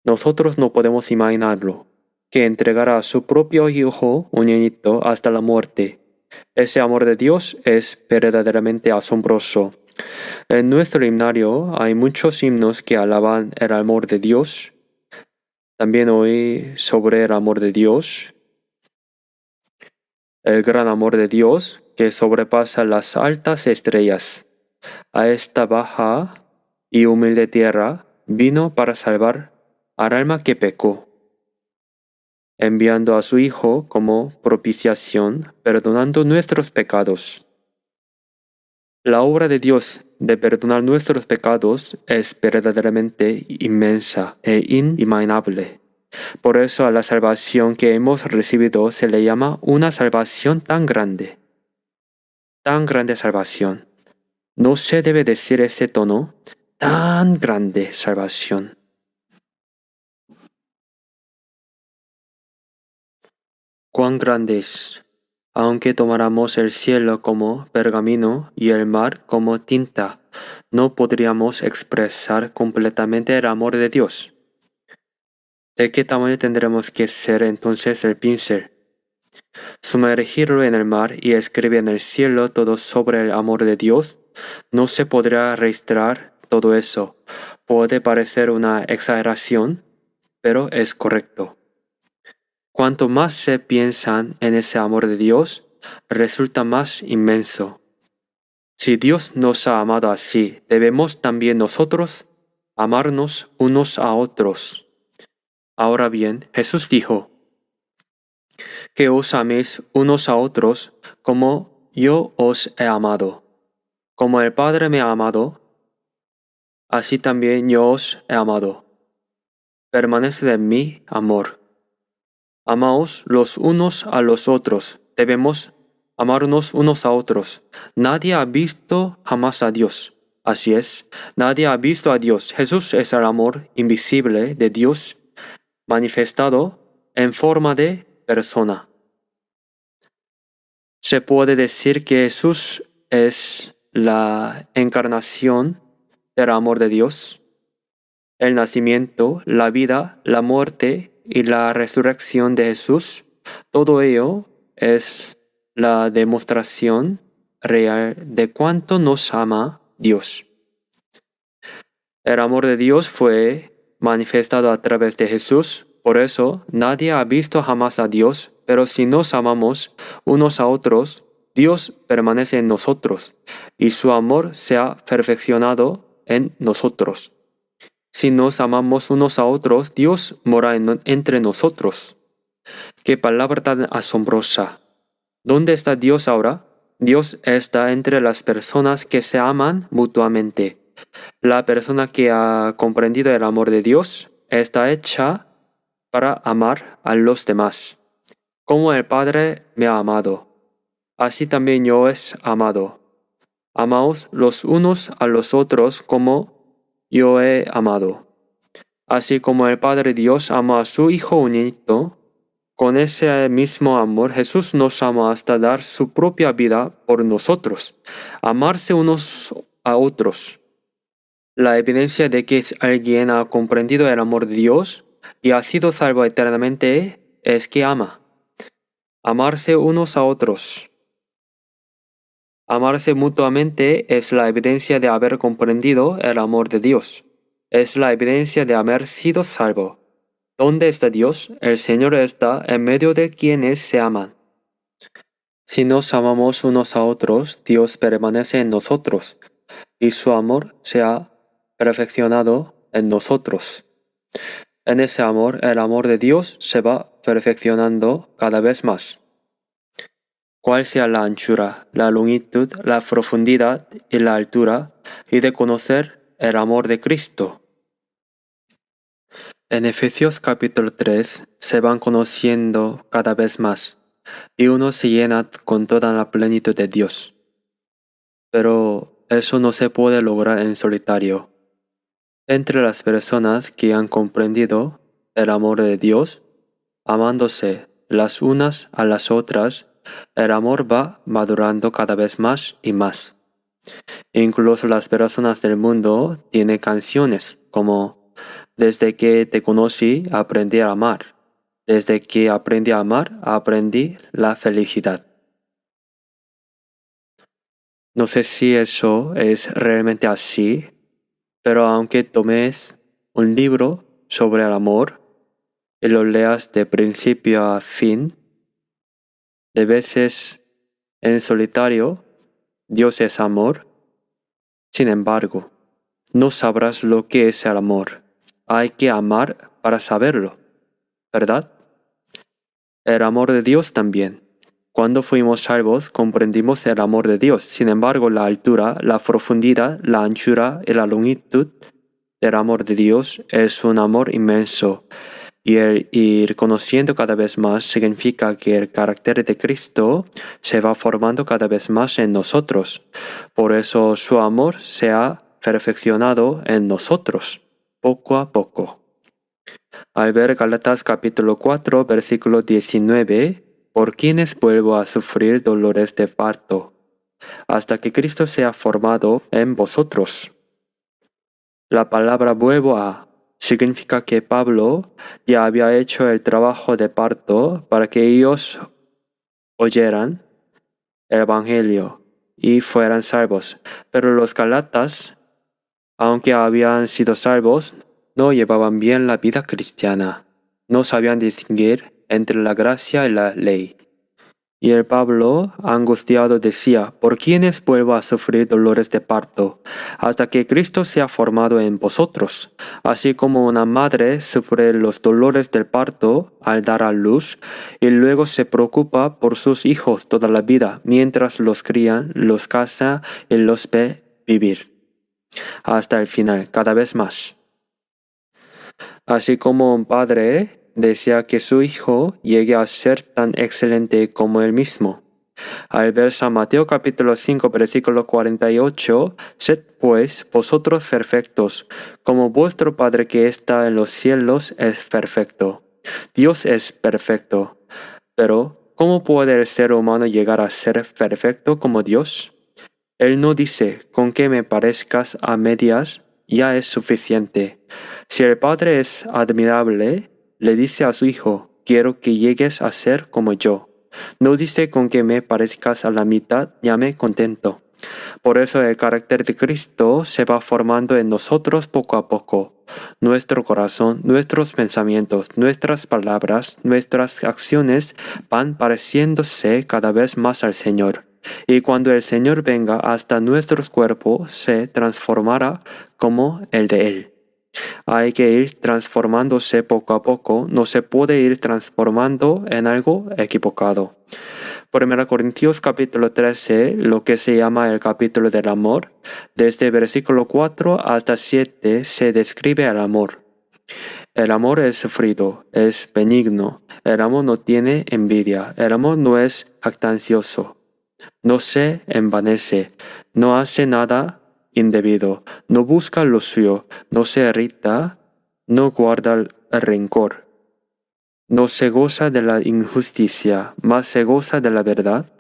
Nosotros no podemos imaginarlo, que entregara a su propio Hijo unigénito hasta la muerte. Ese amor de Dios es verdaderamente asombroso. En nuestro himnario hay muchos himnos que alaban el amor de Dios. También oí sobre el amor de Dios, el gran amor de Dios que sobrepasa las altas estrellas. A esta baja y humilde tierra vino para salvar al alma que pecó, enviando a su Hijo como propiciación, perdonando nuestros pecados. La obra de Dios de perdonar nuestros pecados es verdaderamente inmensa e inimaginable. Por eso a la salvación que hemos recibido se le llama una salvación tan grande salvación. No se debe decir ese tono, tan grande salvación. Cuán grande es. Aunque tomáramos el cielo como pergamino y el mar como tinta, no podríamos expresar completamente el amor de Dios. ¿De qué tamaño tendremos que ser entonces el pincel? Sumergirlo en el mar y escribir en el cielo todo sobre el amor de Dios, no se podrá registrar todo eso. Puede parecer una exageración, pero es correcto. Cuanto más se piensan en ese amor de Dios, resulta más inmenso. Si Dios nos ha amado así, debemos también nosotros amarnos unos a otros. Ahora bien, Jesús dijo, que os améis unos a otros como yo os he amado. Como el Padre me ha amado, así también yo os he amado. Permaneced en mi amor. Amaos los unos a los otros. Debemos amarnos unos a otros. Nadie ha visto jamás a Dios. Así es, nadie ha visto a Dios. Jesús es el amor invisible de Dios manifestado en forma de persona. Se puede decir que Jesús es la encarnación del amor de Dios. El nacimiento, la vida, la muerte y la resurrección de Jesús, todo ello es la demostración real de cuánto nos ama Dios. El amor de Dios fue manifestado a través de Jesús, por eso nadie ha visto jamás a Dios, pero si nos amamos unos a otros, Dios permanece en nosotros y su amor se ha perfeccionado en nosotros. Si nos amamos unos a otros, Dios mora entre nosotros. ¡Qué palabra tan asombrosa! ¿Dónde está Dios ahora? Dios está entre las personas que se aman mutuamente. La persona que ha comprendido el amor de Dios está hecha para amar a los demás. Como el Padre me ha amado, así también yo os he amado. Amaos los unos a los otros como yo he amado. Así como el Padre Dios ama a su Hijo único, con ese mismo amor Jesús nos ama hasta dar su propia vida por nosotros. Amarse unos a otros. La evidencia de que alguien ha comprendido el amor de Dios y ha sido salvo eternamente es que ama. Amarse unos a otros. Amarse mutuamente es la evidencia de haber comprendido el amor de Dios. Es la evidencia de haber sido salvo. ¿Dónde está Dios? El Señor está en medio de quienes se aman. Si nos amamos unos a otros, Dios permanece en nosotros y su amor se ha perfeccionado en nosotros. En ese amor, el amor de Dios se va perfeccionando cada vez más. Cuál sea la anchura, la longitud, la profundidad y la altura, y de conocer el amor de Cristo. En Efesios capítulo 3 se van conociendo cada vez más, y uno se llena con toda la plenitud de Dios. Pero eso no se puede lograr en solitario. Entre las personas que han comprendido el amor de Dios, amándose las unas a las otras, el amor va madurando cada vez más y más. Incluso las personas del mundo tienen canciones como Desde que te conocí, aprendí a amar. Desde que aprendí a amar, aprendí la felicidad. No sé si eso es realmente así, pero aunque tomes un libro sobre el amor y lo leas de principio a fin, de veces en solitario, Dios es amor. Sin embargo, no sabrás lo que es el amor. Hay que amar para saberlo, ¿verdad? El amor de Dios también. Cuando fuimos salvos, comprendimos el amor de Dios. Sin embargo, la altura, la profundidad, la anchura y la longitud del amor de Dios es un amor inmenso. Y el ir conociendo cada vez más significa que el carácter de Cristo se va formando cada vez más en nosotros. Por eso su amor se ha perfeccionado en nosotros, poco a poco. Al ver Gálatas capítulo 4, versículo 19, por quienes vuelvo a sufrir dolores de parto, hasta que Cristo sea formado en vosotros. La palabra vuelvo a significa que Pablo ya había hecho el trabajo de parto para que ellos oyeran el Evangelio y fueran salvos. Pero los Galatas, aunque habían sido salvos, no llevaban bien la vida cristiana. No sabían distinguir entre la gracia y la ley. Y el Pablo, angustiado, decía, ¿por quiénes vuelvo a sufrir dolores de parto, hasta que Cristo sea formado en vosotros? Así como una madre sufre los dolores del parto al dar a luz, y luego se preocupa por sus hijos toda la vida, mientras los crían, los casa y los ve vivir, hasta el final, cada vez más. Así como un padre desea que su hijo llegue a ser tan excelente como él mismo. Al ver San Mateo capítulo 5 versículo 48, sed pues vosotros perfectos, como vuestro Padre que está en los cielos es perfecto. Dios es perfecto, pero ¿cómo puede el ser humano llegar a ser perfecto como Dios? Él no dice, con que me parezcas a medias, ya es suficiente. Si el Padre es admirable, le dice a su Hijo, quiero que llegues a ser como yo. No dice con que me parezcas a la mitad, ya me contento. Por eso el carácter de Cristo se va formando en nosotros poco a poco. Nuestro corazón, nuestros pensamientos, nuestras palabras, nuestras acciones van pareciéndose cada vez más al Señor. Y cuando el Señor venga, hasta nuestros cuerpos se transformará como el de Él. Hay que ir transformándose poco a poco, no se puede ir transformando en algo equivocado. 1 Corintios capítulo 13, lo que se llama el capítulo del amor, desde versículo 4 hasta 7 se describe el amor. El amor es sufrido, es benigno, el amor no tiene envidia, el amor no es jactancioso, no se envanece, no hace nada indebido, no busca lo suyo, no se irrita, no guarda el rencor. No se goza de la injusticia, mas se goza de la verdad.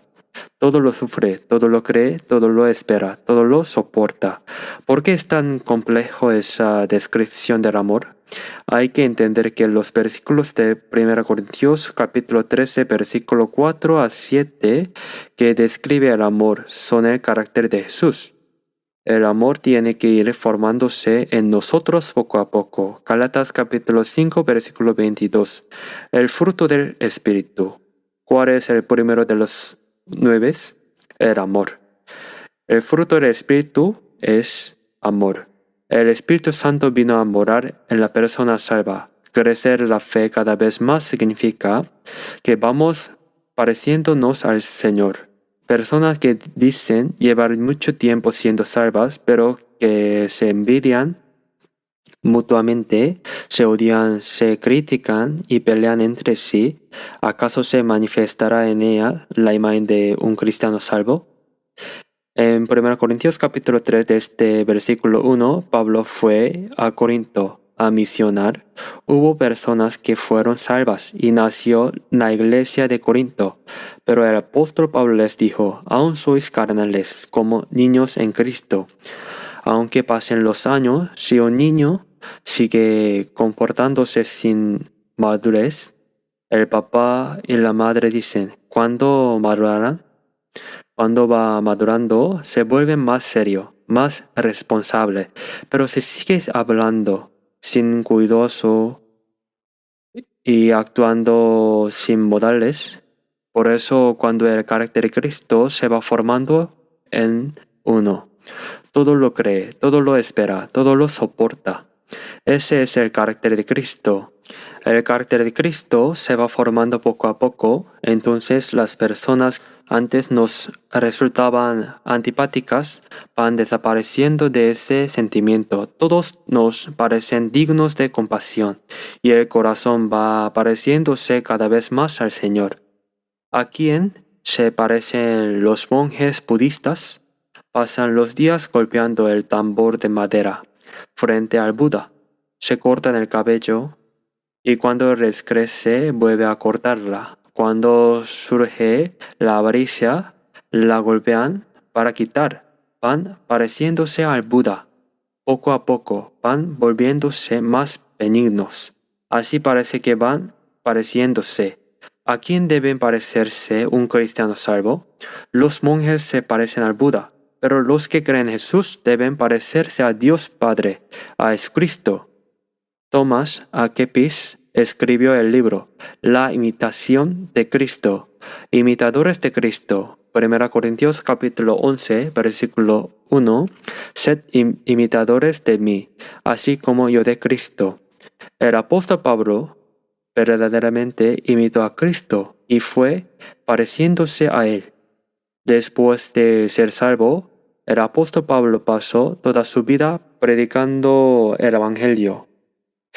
Todo lo sufre, todo lo cree, todo lo espera, todo lo soporta. ¿Por qué es tan complejo esa descripción del amor? Hay que entender que los versículos de 1 Corintios capítulo 13, versículo 4 a 7, que describe el amor, son el carácter de Jesús. El amor tiene que ir formándose en nosotros poco a poco. Gálatas capítulo 5, versículo 22. El fruto del Espíritu. ¿Cuál es el primero de los 9? El amor. El fruto del Espíritu es amor. El Espíritu Santo vino a morar en la persona salva. Crecer la fe cada vez más significa que vamos pareciéndonos al Señor. Personas que dicen llevar mucho tiempo siendo salvas, pero que se envidian mutuamente, se odian, se critican y pelean entre sí, ¿acaso se manifestará en ella la imagen de un cristiano salvo? En 1 Corintios capítulo 3 de este versículo 1, Pablo fue a Corinto a misionar. Hubo personas que fueron salvas y nació la iglesia de Corinto. Pero el apóstol Pablo les dijo, aún sois carnales, como niños en Cristo. Aunque pasen los años, si un niño sigue comportándose sin madurez, el papá y la madre dicen, ¿cuándo madurarán? Cuando va madurando, se vuelve más serio, más responsable. Pero si sigues hablando sin cuidadoso y actuando sin modales, por eso cuando el carácter de Cristo se va formando en uno, todo lo cree, todo lo espera, todo lo soporta. Ese es el carácter de Cristo. El carácter de Cristo se va formando poco a poco, entonces las personas antes nos resultaban antipáticas van desapareciendo de ese sentimiento. Todos nos parecen dignos de compasión y el corazón va pareciéndose cada vez más al Señor. ¿A quién se parecen los monjes budistas? Pasan los días golpeando el tambor de madera frente al Buda. Se cortan el cabello y cuando les crece vuelve a cortarla. Cuando surge la avaricia, la golpean para quitar. Van pareciéndose al Buda. Poco a poco van volviéndose más benignos. Así parece que van pareciéndose. ¿A quién deben parecerse un cristiano salvo? Los monjes se parecen al Buda, pero los que creen en Jesús deben parecerse a Dios Padre, a Jesucristo. Thomas A. Kempis escribió el libro La imitación de Cristo, Imitadores de Cristo, 1 Corintios capítulo 11, versículo 1, Sed imitadores de mí, así como yo de Cristo. El apóstol Pablo verdaderamente imitó a Cristo y fue pareciéndose a él. Después de ser salvo, el apóstol Pablo pasó toda su vida predicando el Evangelio.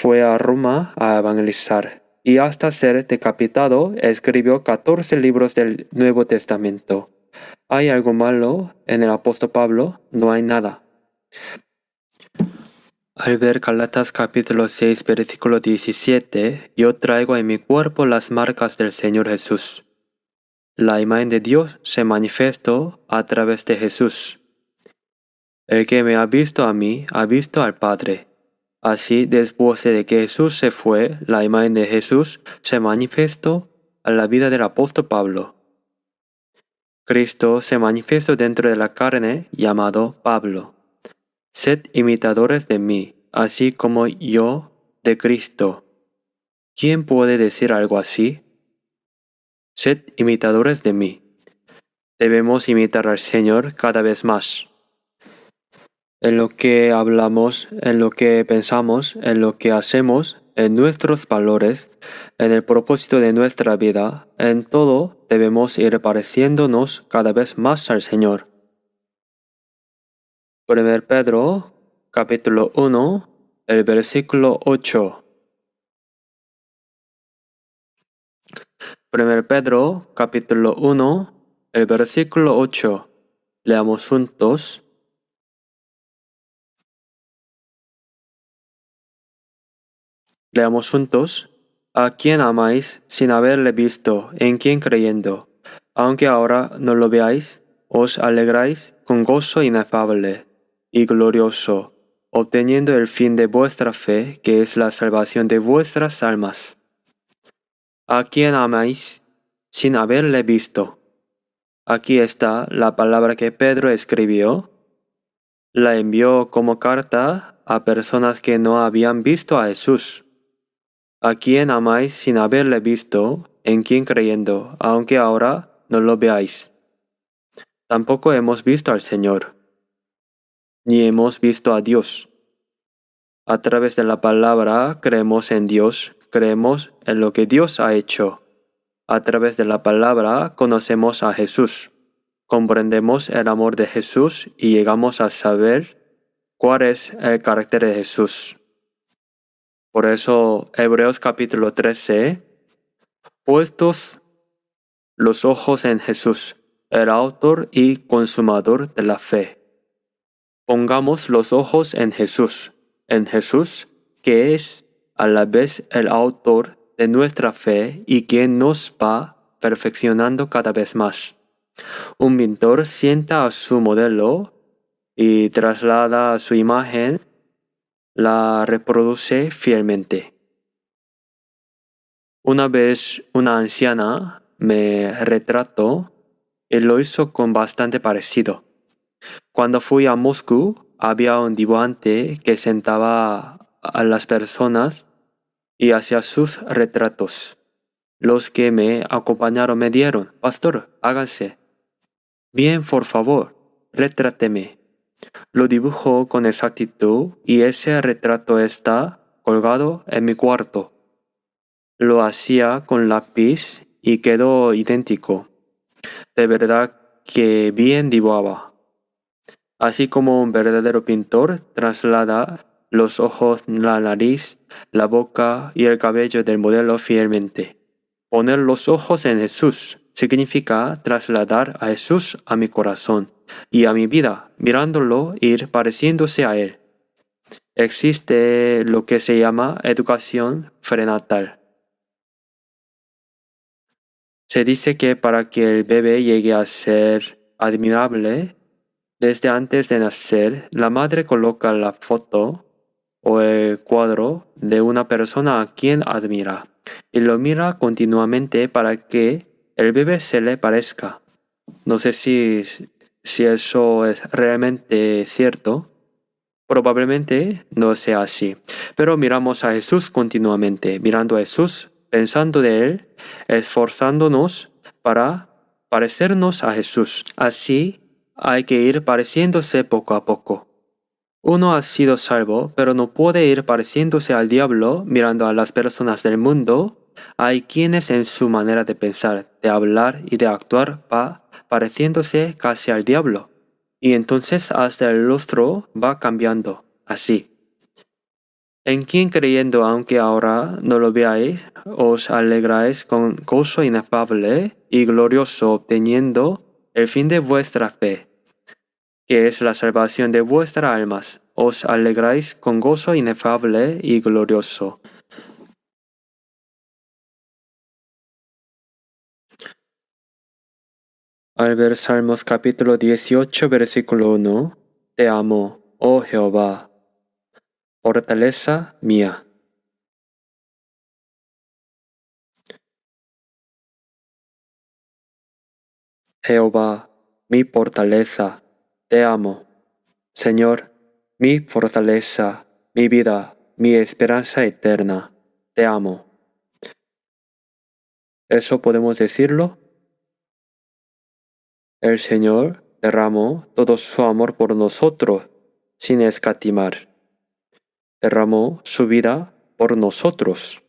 Fue a Roma a evangelizar y hasta ser decapitado escribió 14 libros del Nuevo Testamento. ¿Hay algo malo en el apóstol Pablo? No hay nada. Al ver Gálatas capítulo 6 versículo 17, yo traigo en mi cuerpo las marcas del Señor Jesús. La imagen de Dios se manifestó a través de Jesús. El que me ha visto a mí, ha visto al Padre. Así, después de que Jesús se fue, la imagen de Jesús se manifestó a la vida del apóstol Pablo. Cristo se manifestó dentro de la carne, llamado Pablo. Sed imitadores de mí, así como yo de Cristo. ¿Quién puede decir algo así? Sed imitadores de mí. Debemos imitar al Señor cada vez más. En lo que hablamos, en lo que pensamos, en lo que hacemos, en nuestros valores, en el propósito de nuestra vida, en todo debemos ir pareciéndonos cada vez más al Señor. 1 Pedro, capítulo 1, el versículo 8. 1 Pedro, capítulo 1, el versículo 8. Leamos juntos. Leamos juntos. ¿A quién amáis sin haberle visto? ¿En quién creyendo? Aunque ahora no lo veáis, os alegráis con gozo inefable y glorioso, obteniendo el fin de vuestra fe, que es la salvación de vuestras almas. ¿A quién amáis sin haberle visto? Aquí está la palabra que Pedro escribió. La envió como carta a personas que no habían visto a Jesús. ¿A quién amáis sin haberle visto? ¿En quién creyendo, aunque ahora no lo veáis? Tampoco hemos visto al Señor, ni hemos visto a Dios. A través de la palabra creemos en Dios, creemos en lo que Dios ha hecho. A través de la palabra conocemos a Jesús, comprendemos el amor de Jesús y llegamos a saber cuál es el carácter de Jesús. Por eso, Hebreos capítulo 13, puestos los ojos en Jesús, el autor y consumador de la fe. Pongamos los ojos en Jesús, que es a la vez el autor de nuestra fe y quien nos va perfeccionando cada vez más. Un pintor sienta a su modelo y traslada su imagen, la reproduce fielmente. Una vez una anciana me retrató y lo hizo con bastante parecido. Cuando fui a Moscú, había un dibujante que sentaba a las personas y hacía sus retratos. Los que me acompañaron me dieron, Pastor, hágase. Bien, por favor, retráteme. Lo dibujó con exactitud y ese retrato está colgado en mi cuarto. Lo hacía con lápiz y quedó idéntico. De verdad que bien dibujaba. Así como un verdadero pintor traslada los ojos, la nariz, la boca y el cabello del modelo fielmente. Poner los ojos en Jesús significa trasladar a Jesús a mi corazón y a mi vida, mirándolo e ir pareciéndose a Él. Existe lo que se llama educación prenatal. Se dice que para que el bebé llegue a ser admirable, desde antes de nacer, la madre coloca la foto o el cuadro de una persona a quien admira y lo mira continuamente para que el bebé se le parezca. No sé si eso es realmente cierto. Probablemente no sea así, pero miramos a Jesús continuamente, mirando a Jesús, pensando de Él, esforzándonos para parecernos a Jesús. Así hay que ir pareciéndose poco a poco. Uno ha sido salvo, pero no puede ir pareciéndose al diablo mirando a las personas del mundo. Hay quienes en su manera de pensar, de hablar y de actuar va pareciéndose casi al diablo. Y entonces hasta el rostro va cambiando, así. En quien creyendo, aunque ahora no lo veáis, os alegráis con gozo inefable y glorioso obteniendo el fin de vuestra fe, que es la salvación de vuestras almas. Os alegráis con gozo inefable y glorioso. Al ver Salmos capítulo 18, versículo 1, Te amo, oh Jehová, fortaleza mía. Jehová, mi fortaleza, te amo. Señor, mi fortaleza, mi vida, mi esperanza eterna, te amo. ¿Eso podemos decirlo? El Señor derramó todo su amor por nosotros sin escatimar. Derramó su vida por nosotros.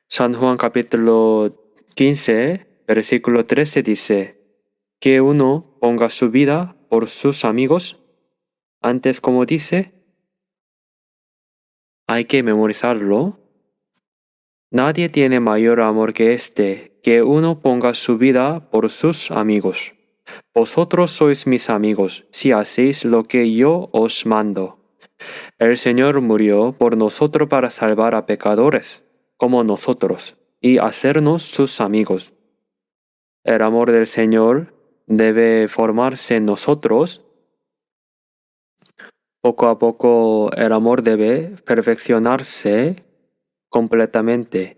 San Juan capítulo 15, versículo 13 dice, que uno ponga su vida por sus amigos. Antes, como dice, hay que memorizarlo. Nadie tiene mayor amor que este, que uno ponga su vida por sus amigos. Vosotros sois mis amigos, si hacéis lo que yo os mando. El Señor murió por nosotros para salvar a pecadores, como nosotros, y hacernos sus amigos. El amor del Señor debe formarse en nosotros. Poco a poco el amor debe perfeccionarse completamente.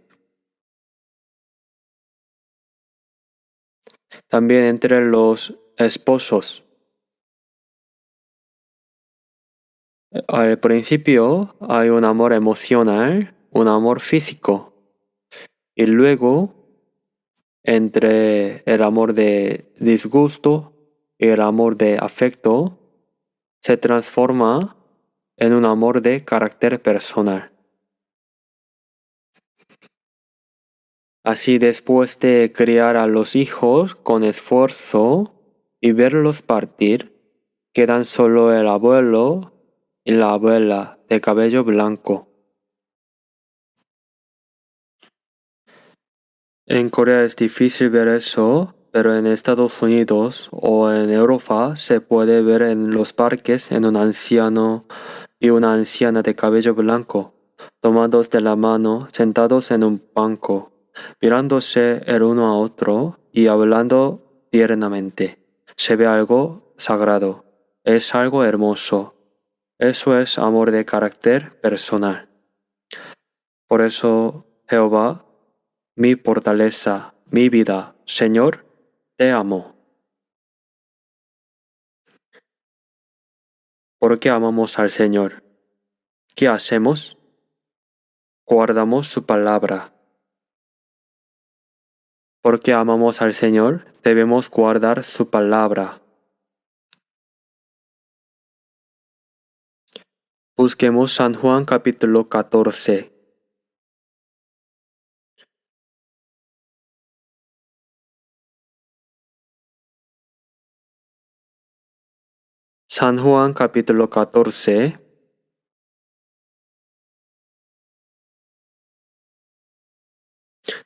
También entre los esposos. Al principio hay un amor emocional, un amor físico, y luego entre el amor de disgusto y el amor de afecto se transforma en un amor de carácter personal. Así después de criar a los hijos con esfuerzo y verlos partir, quedan solo el abuelo y la abuela de cabello blanco. En Corea es difícil ver eso, pero en Estados Unidos o en Europa se puede ver en los parques en un anciano y una anciana de cabello blanco, tomados de la mano, sentados en un banco, mirándose el uno a otro y hablando tiernamente. Se ve algo sagrado, es algo hermoso. Eso es amor de carácter personal. Por eso, Jehová, mi fortaleza, mi vida, Señor, te amo. ¿Por qué amamos al Señor? ¿Qué hacemos? Guardamos su palabra. Porque amamos al Señor, debemos guardar su palabra. Busquemos San Juan capítulo 14. San Juan capítulo 14.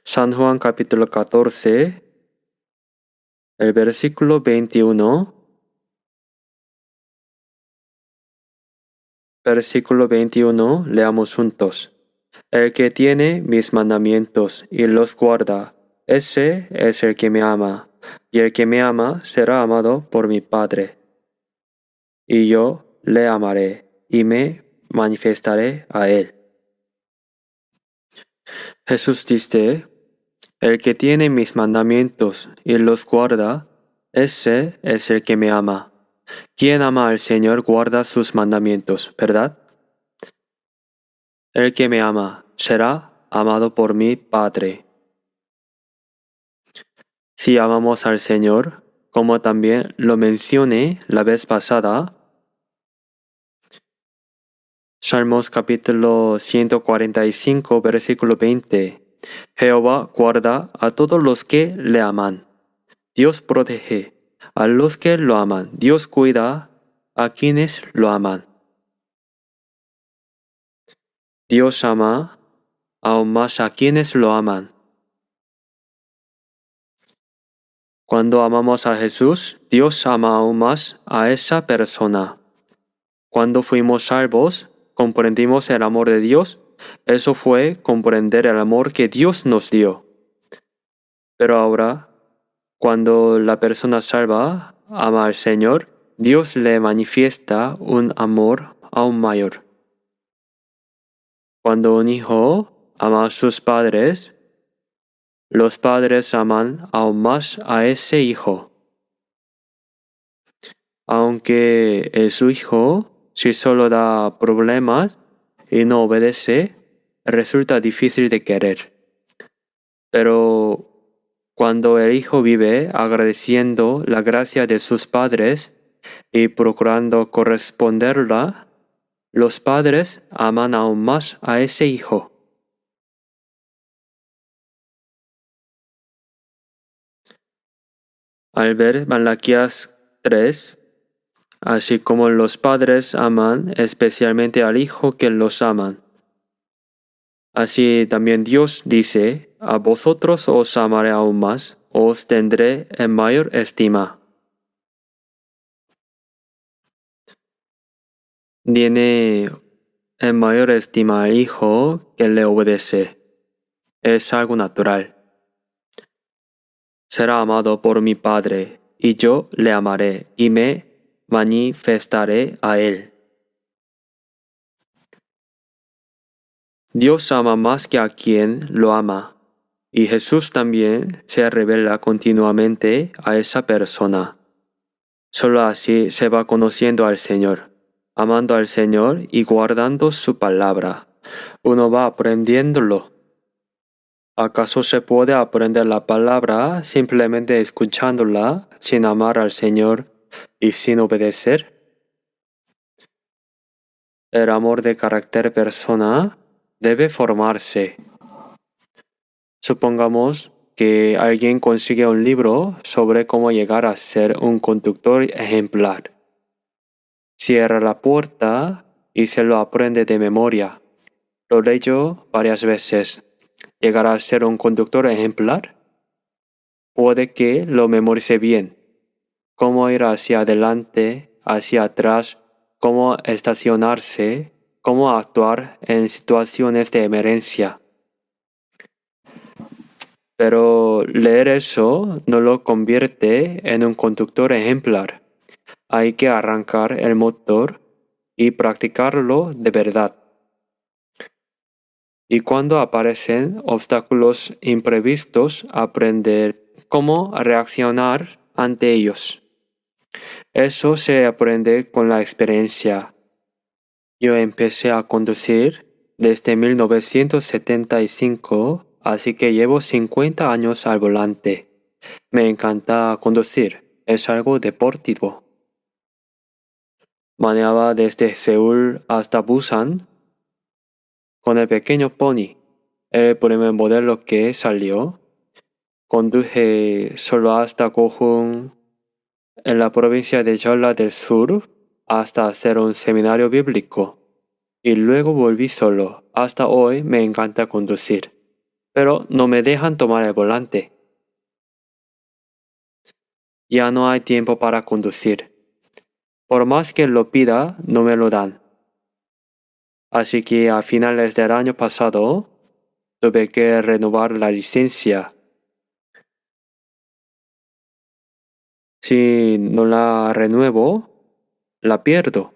San Juan capítulo 14, el versículo 21. Versículo 21, leamos juntos. El que tiene mis mandamientos y los guarda, ese es el que me ama, y el que me ama será amado por mi Padre. Y yo le amaré y me manifestaré a él. Jesús dice, el que tiene mis mandamientos y los guarda, ese es el que me ama. Quien ama al Señor guarda sus mandamientos, ¿verdad? El que me ama será amado por mi Padre. Si amamos al Señor, como también lo mencioné la vez pasada, Salmos capítulo 145, versículo 20. Jehová guarda a todos los que le aman. Dios protege a los que lo aman. Dios cuida a quienes lo aman. Dios ama aún más a quienes lo aman. Cuando amamos a Jesús, Dios ama aún más a esa persona. Cuando fuimos salvos, comprendimos el amor de Dios. Eso fue comprender el amor que Dios nos dio. Pero ahora, cuando la persona salva ama al Señor, Dios le manifiesta un amor aún mayor. Cuando un hijo ama a sus padres, los padres aman aún más a ese hijo. Aunque es su hijo, si solo da problemas y no obedece, resulta difícil de querer. Pero cuando el hijo vive agradeciendo la gracia de sus padres y procurando corresponderla, los padres aman aún más a ese hijo. Al ver Malaquías 3, así como los padres aman especialmente al hijo que los aman. Así también Dios dice, a vosotros os amaré aún más, os tendré en mayor estima. Tiene en mayor estima al hijo que le obedece. Es algo natural. Será amado por mi Padre, y yo le amaré y me manifestaré a él. Dios ama más que a quien lo ama, y Jesús también se revela continuamente a esa persona. Solo así se va conociendo al Señor, amando al Señor y guardando su palabra. Uno va aprendiéndolo. ¿Acaso se puede aprender la palabra simplemente escuchándola sin amar al Señor y sin obedecer? El amor de carácter persona debe formarse. Supongamos que alguien consigue un libro sobre cómo llegar a ser un conductor ejemplar. Cierra la puerta y se lo aprende de memoria. Lo leyó varias veces. ¿Llegará a ser un conductor ejemplar? Puede que lo memorice bien. Cómo ir hacia adelante, hacia atrás, cómo estacionarse, cómo actuar en situaciones de emergencia. Pero leer eso no lo convierte en un conductor ejemplar. Hay que arrancar el motor y practicarlo de verdad. Y cuando aparecen obstáculos imprevistos, aprender cómo reaccionar ante ellos. Eso se aprende con la experiencia. Yo empecé a conducir desde 1975, así que llevo 50 años al volante. Me encanta conducir, es algo deportivo. Manejaba desde Seúl hasta Busan con el pequeño Pony, el primer modelo que salió. Conduje solo hasta Gohung, en la provincia de Jeolla del Sur, hasta hacer un seminario bíblico. Y luego volví solo. Hasta hoy me encanta conducir. Pero no me dejan tomar el volante. Ya no hay tiempo para conducir. Por más que lo pida, no me lo dan. Así que a finales del año pasado, tuve que renovar la licencia. Si no la renuevo, la pierdo.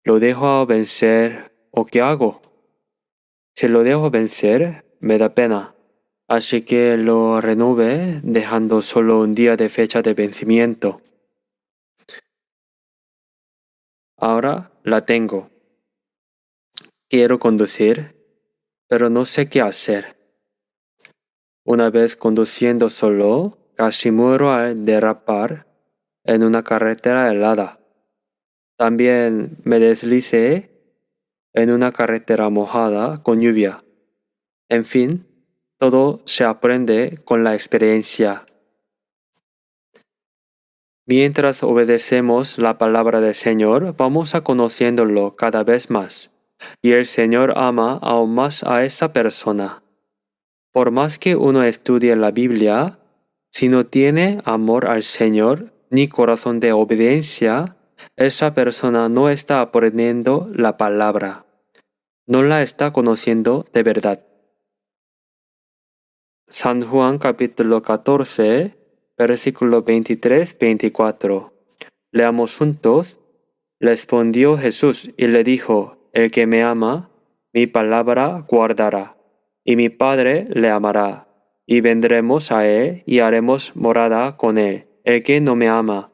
¿Lo dejo vencer o qué hago? Si lo dejo vencer, me da pena. Así que lo renové dejando solo un día de fecha de vencimiento. Ahora la tengo. Quiero conducir, pero no sé qué hacer. Una vez conduciendo solo, casi muero al derrapar en una carretera helada. También me deslicé en una carretera mojada con lluvia. En fin, todo se aprende con la experiencia. Mientras obedecemos la palabra del Señor, vamos a conociéndolo cada vez más. Y el Señor ama aún más a esa persona. Por más que uno estudie la Biblia, si no tiene amor al Señor ni corazón de obediencia, esa persona no está aprendiendo la palabra. No la está conociendo de verdad. San Juan capítulo 14, versículo 23-24. Leamos juntos. Respondió Jesús y le dijo, el que me ama, mi palabra guardará, y mi Padre le amará, y vendremos a él y haremos morada con él. El que no me ama,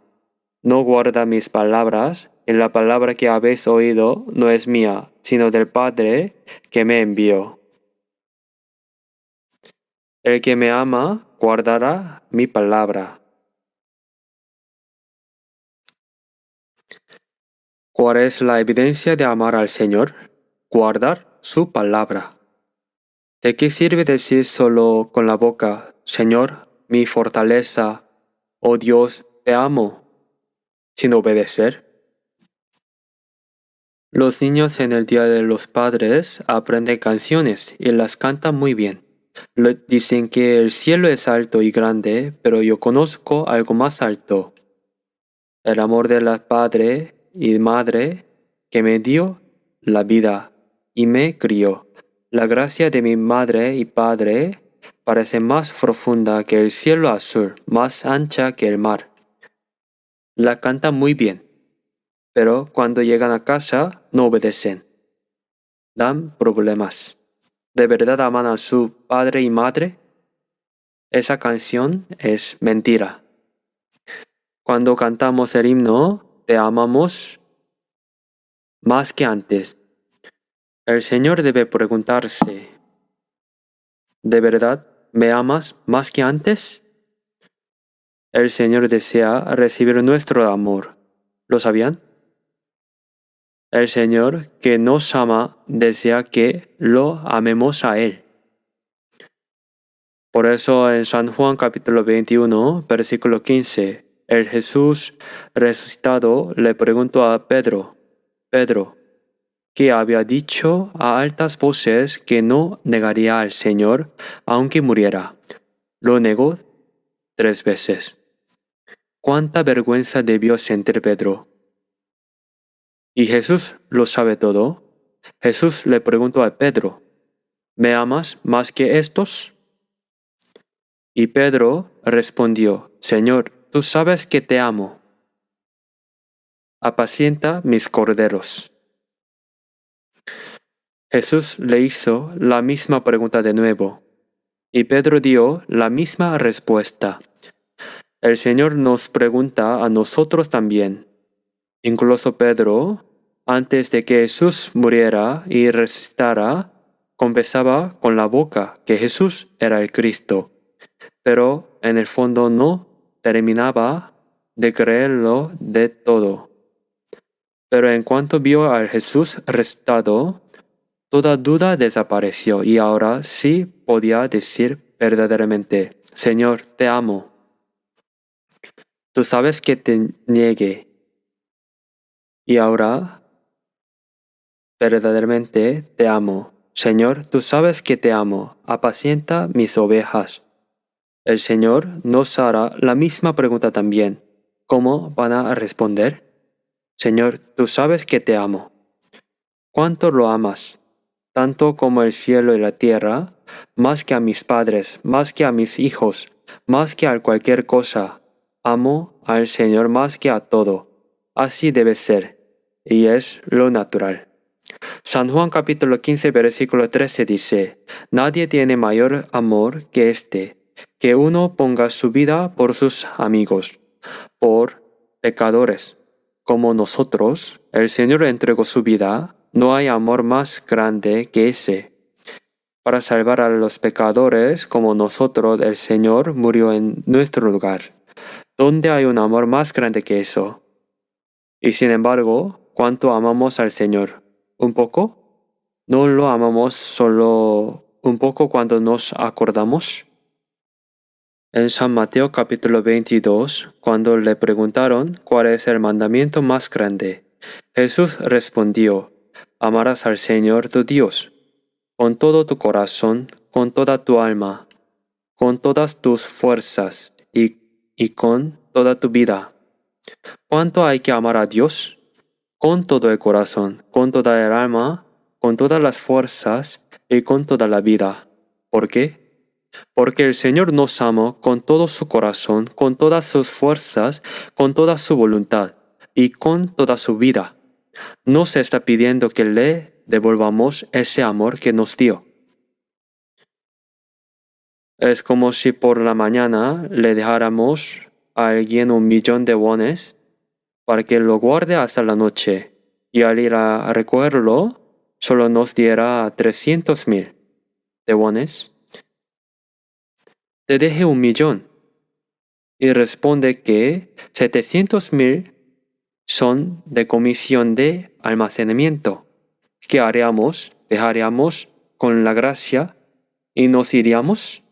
no guarda mis palabras, y la palabra que habéis oído no es mía, sino del Padre que me envió. El que me ama, guardará mi palabra. ¿Cuál es la evidencia de amar al Señor? Guardar su palabra. ¿De qué sirve decir solo con la boca, Señor, mi fortaleza, oh Dios, te amo, sin obedecer? Los niños en el Día de los Padres aprenden canciones y las cantan muy bien. Dicen que el cielo es alto y grande, pero yo conozco algo más alto. El amor de la padre y madre que me dio la vida y me crió. La gracia de mi madre y padre parece más profunda que el cielo azul, más ancha que el mar. La cantan muy bien, pero cuando llegan a casa no obedecen. Dan problemas. ¿De verdad aman a su padre y madre? Esa canción es mentira. Cuando cantamos el himno, te amamos más que antes. El Señor debe preguntarse, ¿de verdad me amas más que antes? El Señor desea recibir nuestro amor. ¿Lo sabían? El Señor que nos ama desea que lo amemos a Él. Por eso en San Juan capítulo 21, versículo 15, el Jesús resucitado le preguntó a Pedro, que había dicho a altas voces que no negaría al Señor aunque muriera. Lo negó 3 veces. ¿Cuánta vergüenza debió sentir Pedro? ¿Y Jesús lo sabe todo? Jesús le preguntó a Pedro, ¿me amas más que estos? Y Pedro respondió, Señor, tú sabes que te amo. Apacienta mis corderos. Jesús le hizo la misma pregunta de nuevo, y Pedro dio la misma respuesta. El Señor nos pregunta a nosotros también. Incluso Pedro, antes de que Jesús muriera y resucitara, confesaba con la boca que Jesús era el Cristo, pero en el fondo no terminaba de creerlo de todo. Pero en cuanto vio al Jesús resucitado, toda duda desapareció y ahora sí podía decir verdaderamente, Señor, te amo. Tú sabes que te niegué. Y ahora verdaderamente te amo. Señor, tú sabes que te amo. Apacienta mis ovejas. El Señor nos hará la misma pregunta también. ¿Cómo van a responder? Señor, tú sabes que te amo. ¿Cuánto lo amas? Tanto como el cielo y la tierra, más que a mis padres, más que a mis hijos, más que a cualquier cosa. Amo al Señor más que a todo. Así debe ser, y es lo natural. San Juan capítulo 15 versículo 13 dice, Nadie tiene mayor amor que este, que uno ponga su vida por sus amigos, por pecadores. Como nosotros, el Señor entregó su vida, no hay amor más grande que ese. Para salvar a los pecadores como nosotros, el Señor murió en nuestro lugar. ¿Dónde hay un amor más grande que eso? Y sin embargo, ¿cuánto amamos al Señor? ¿Un poco? ¿No lo amamos solo un poco cuando nos acordamos? En San Mateo capítulo 22, cuando le preguntaron cuál es el mandamiento más grande, Jesús respondió, amarás al Señor tu Dios con todo tu corazón, con toda tu alma, con todas tus fuerzas y con toda tu vida. ¿Cuánto hay que amar a Dios? Con todo el corazón, con toda el alma, con todas las fuerzas y con toda la vida. ¿Por qué? Porque el Señor nos amó con todo su corazón, con todas sus fuerzas, con toda su voluntad y con toda su vida. Nos está pidiendo que le devolvamos ese amor que nos dio. Es como si por la mañana le dejáramos a alguien 1.000.000 de wones para que lo guarde hasta la noche y al ir a recogerlo solo nos diera 300.000 de wones. Te deje 1.000.000 y responde que 700.000 son de comisión de almacenamiento. ¿Qué haríamos? ¿Dejaríamos con la gracia y nos iríamos?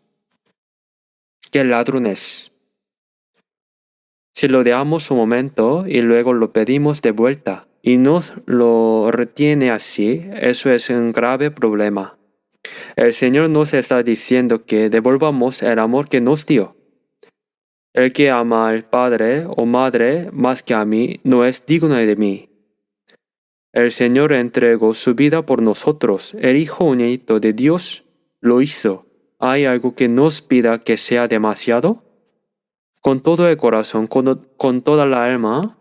¡Qué ladrones! Si lo dejamos un momento y luego lo pedimos de vuelta y nos lo retiene así, eso es un grave problema. El Señor nos está diciendo que devolvamos el amor que nos dio. El que ama al padre o madre más que a mí no es digno de mí. El Señor entregó su vida por nosotros. El Hijo único de Dios lo hizo. ¿Hay algo que nos pida que sea demasiado? Con todo el corazón, con toda la alma,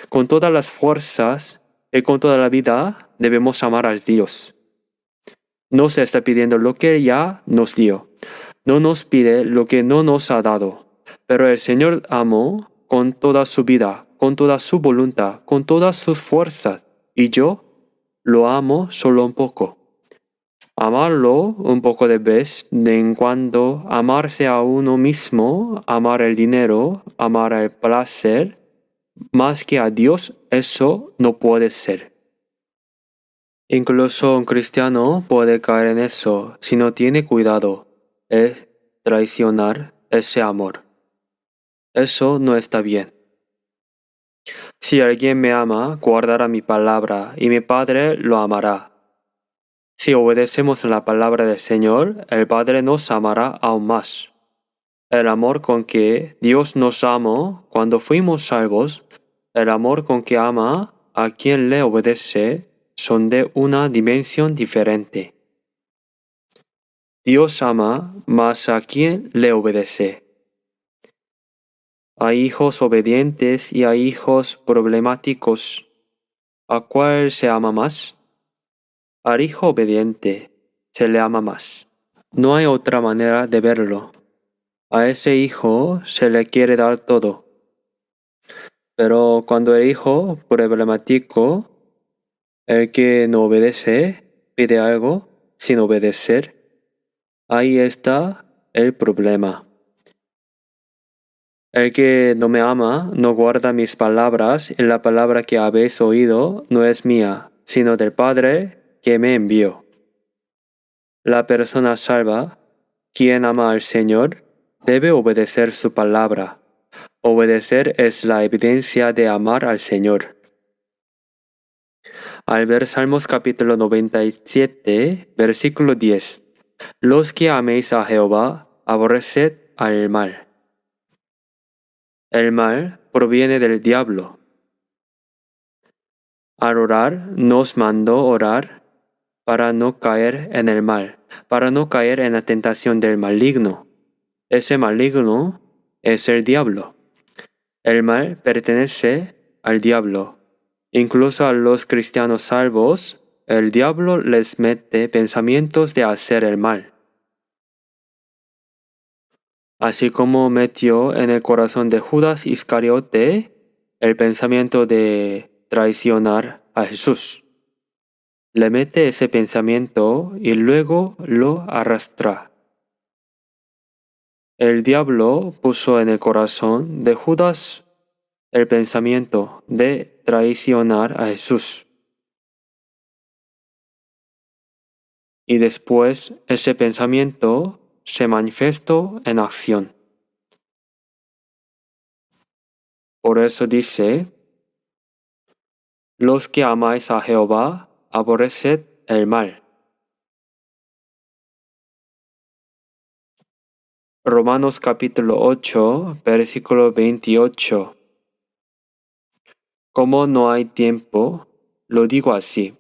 con todas las fuerzas y con toda la vida debemos amar a Dios. No se está pidiendo lo que ya nos dio. No nos pide lo que no nos ha dado. Pero el Señor amó con toda su vida, con toda su voluntad, con todas sus fuerzas. Y yo lo amo solo un poco. Amarlo un poco de vez en cuando, amarse a uno mismo, amar el dinero, amar el placer, más que a Dios, eso no puede ser. Incluso un cristiano puede caer en eso si no tiene cuidado, es traicionar ese amor. Eso no está bien. Si alguien me ama, guardará mi palabra, y mi Padre lo amará. Si obedecemos la palabra del Señor, el Padre nos amará aún más. El amor con que Dios nos amó cuando fuimos salvos, el amor con que ama a quien le obedece, son de una dimensión diferente. Dios ama más a quien le obedece. Hay hijos obedientes y hay hijos problemáticos. ¿A cuál se ama más? Al hijo obediente se le ama más. No hay otra manera de verlo. A ese hijo se le quiere dar todo. Pero cuando el hijo problemático, el que no obedece, pide algo sin obedecer, ahí está el problema. El que no me ama no guarda mis palabras, y la palabra que habéis oído no es mía, sino del Padre que me envió. La persona salva, quien ama al Señor, debe obedecer su palabra. Obedecer es la evidencia de amar al Señor. Al ver Salmos capítulo 97, versículo 10. Los que améis a Jehová, aborreced al mal. El mal proviene del diablo. Al orar, nos mandó orar para no caer en el mal, para no caer en la tentación del maligno. Ese maligno es el diablo. El mal pertenece al diablo. Incluso a los cristianos salvos, el diablo les mete pensamientos de hacer el mal. Así como metió en el corazón de Judas Iscariote el pensamiento de traicionar a Jesús. Le mete ese pensamiento y luego lo arrastra. El diablo puso en el corazón de Judas el pensamiento de traicionar a Jesús. Y después ese pensamiento se manifestó en acción. Por eso dice, los que amáis a Jehová, aborreced el mal. Romanos capítulo 8, versículo 28. Como no hay tiempo, lo digo así.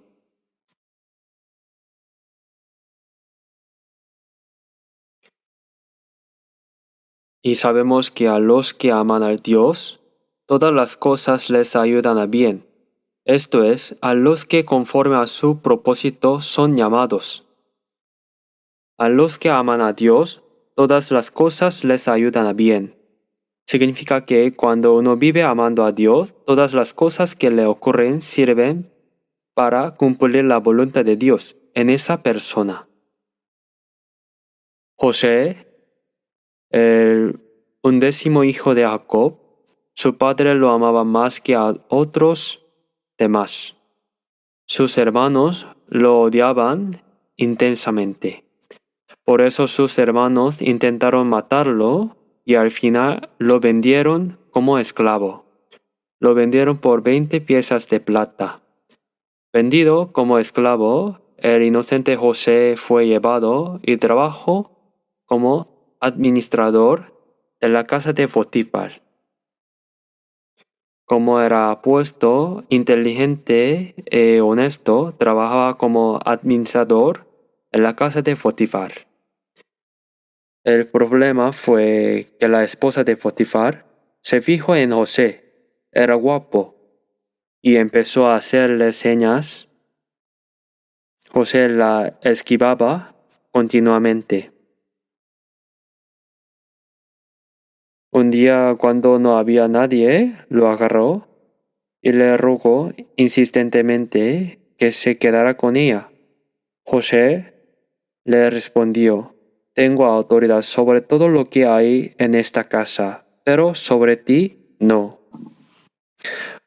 Y sabemos que a los que aman al Dios, todas las cosas les ayudan a bien. Esto es, a los que conforme a su propósito son llamados. A los que aman a Dios, todas las cosas les ayudan a bien. Significa que cuando uno vive amando a Dios, todas las cosas que le ocurren sirven para cumplir la voluntad de Dios en esa persona. José, el 11º hijo de Jacob, su padre lo amaba más que a otros demás. Sus hermanos lo odiaban intensamente. Por eso sus hermanos intentaron matarlo y al final lo vendieron como esclavo. Lo vendieron por 20 piezas de plata. Vendido como esclavo, el inocente José fue llevado y trabajó como administrador de la casa de Potifar. Como era apuesto, inteligente e honesto, trabajaba como administrador en la casa de Potifar. El problema fue que la esposa de Potifar se fijó en José, era guapo, y empezó a hacerle señas. José la esquivaba continuamente. Un día, cuando no había nadie, lo agarró y le rogó insistentemente que se quedara con ella. José le respondió, tengo autoridad sobre todo lo que hay en esta casa, pero sobre ti no.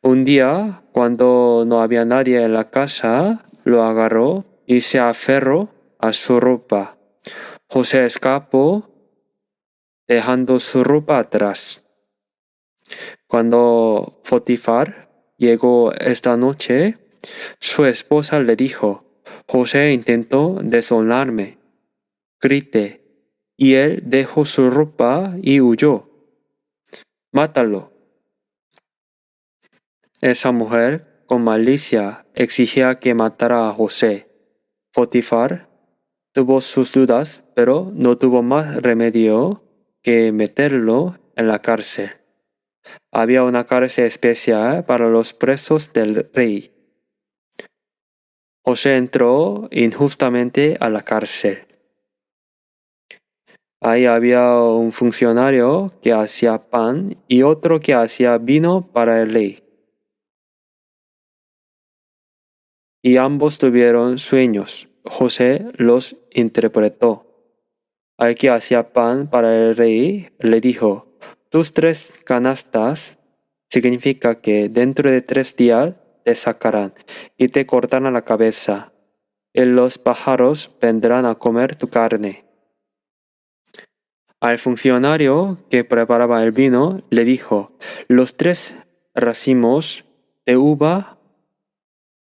Un día, cuando no había nadie en la casa, lo agarró y se aferró a su ropa. José escapó, dejando su ropa atrás. Cuando Potifar llegó esta noche, su esposa le dijo, José intentó deshonrarme. Grité, y él dejó su ropa y huyó. Mátalo. Esa mujer, con malicia, exigía que matara a José. Potifar tuvo sus dudas, pero no tuvo más remedio que meterlo en la cárcel. Había una cárcel especial para los presos del rey. José entró injustamente a la cárcel. Ahí había un funcionario que hacía pan y otro que hacía vino para el rey. Y ambos tuvieron sueños. José los interpretó. Al que hacía pan para el rey le dijo, tus 3 canastas significa que dentro de 3 días te sacarán y te cortarán la cabeza, y los pájaros vendrán a comer tu carne. Al funcionario que preparaba el vino le dijo, los 3 racimos de uva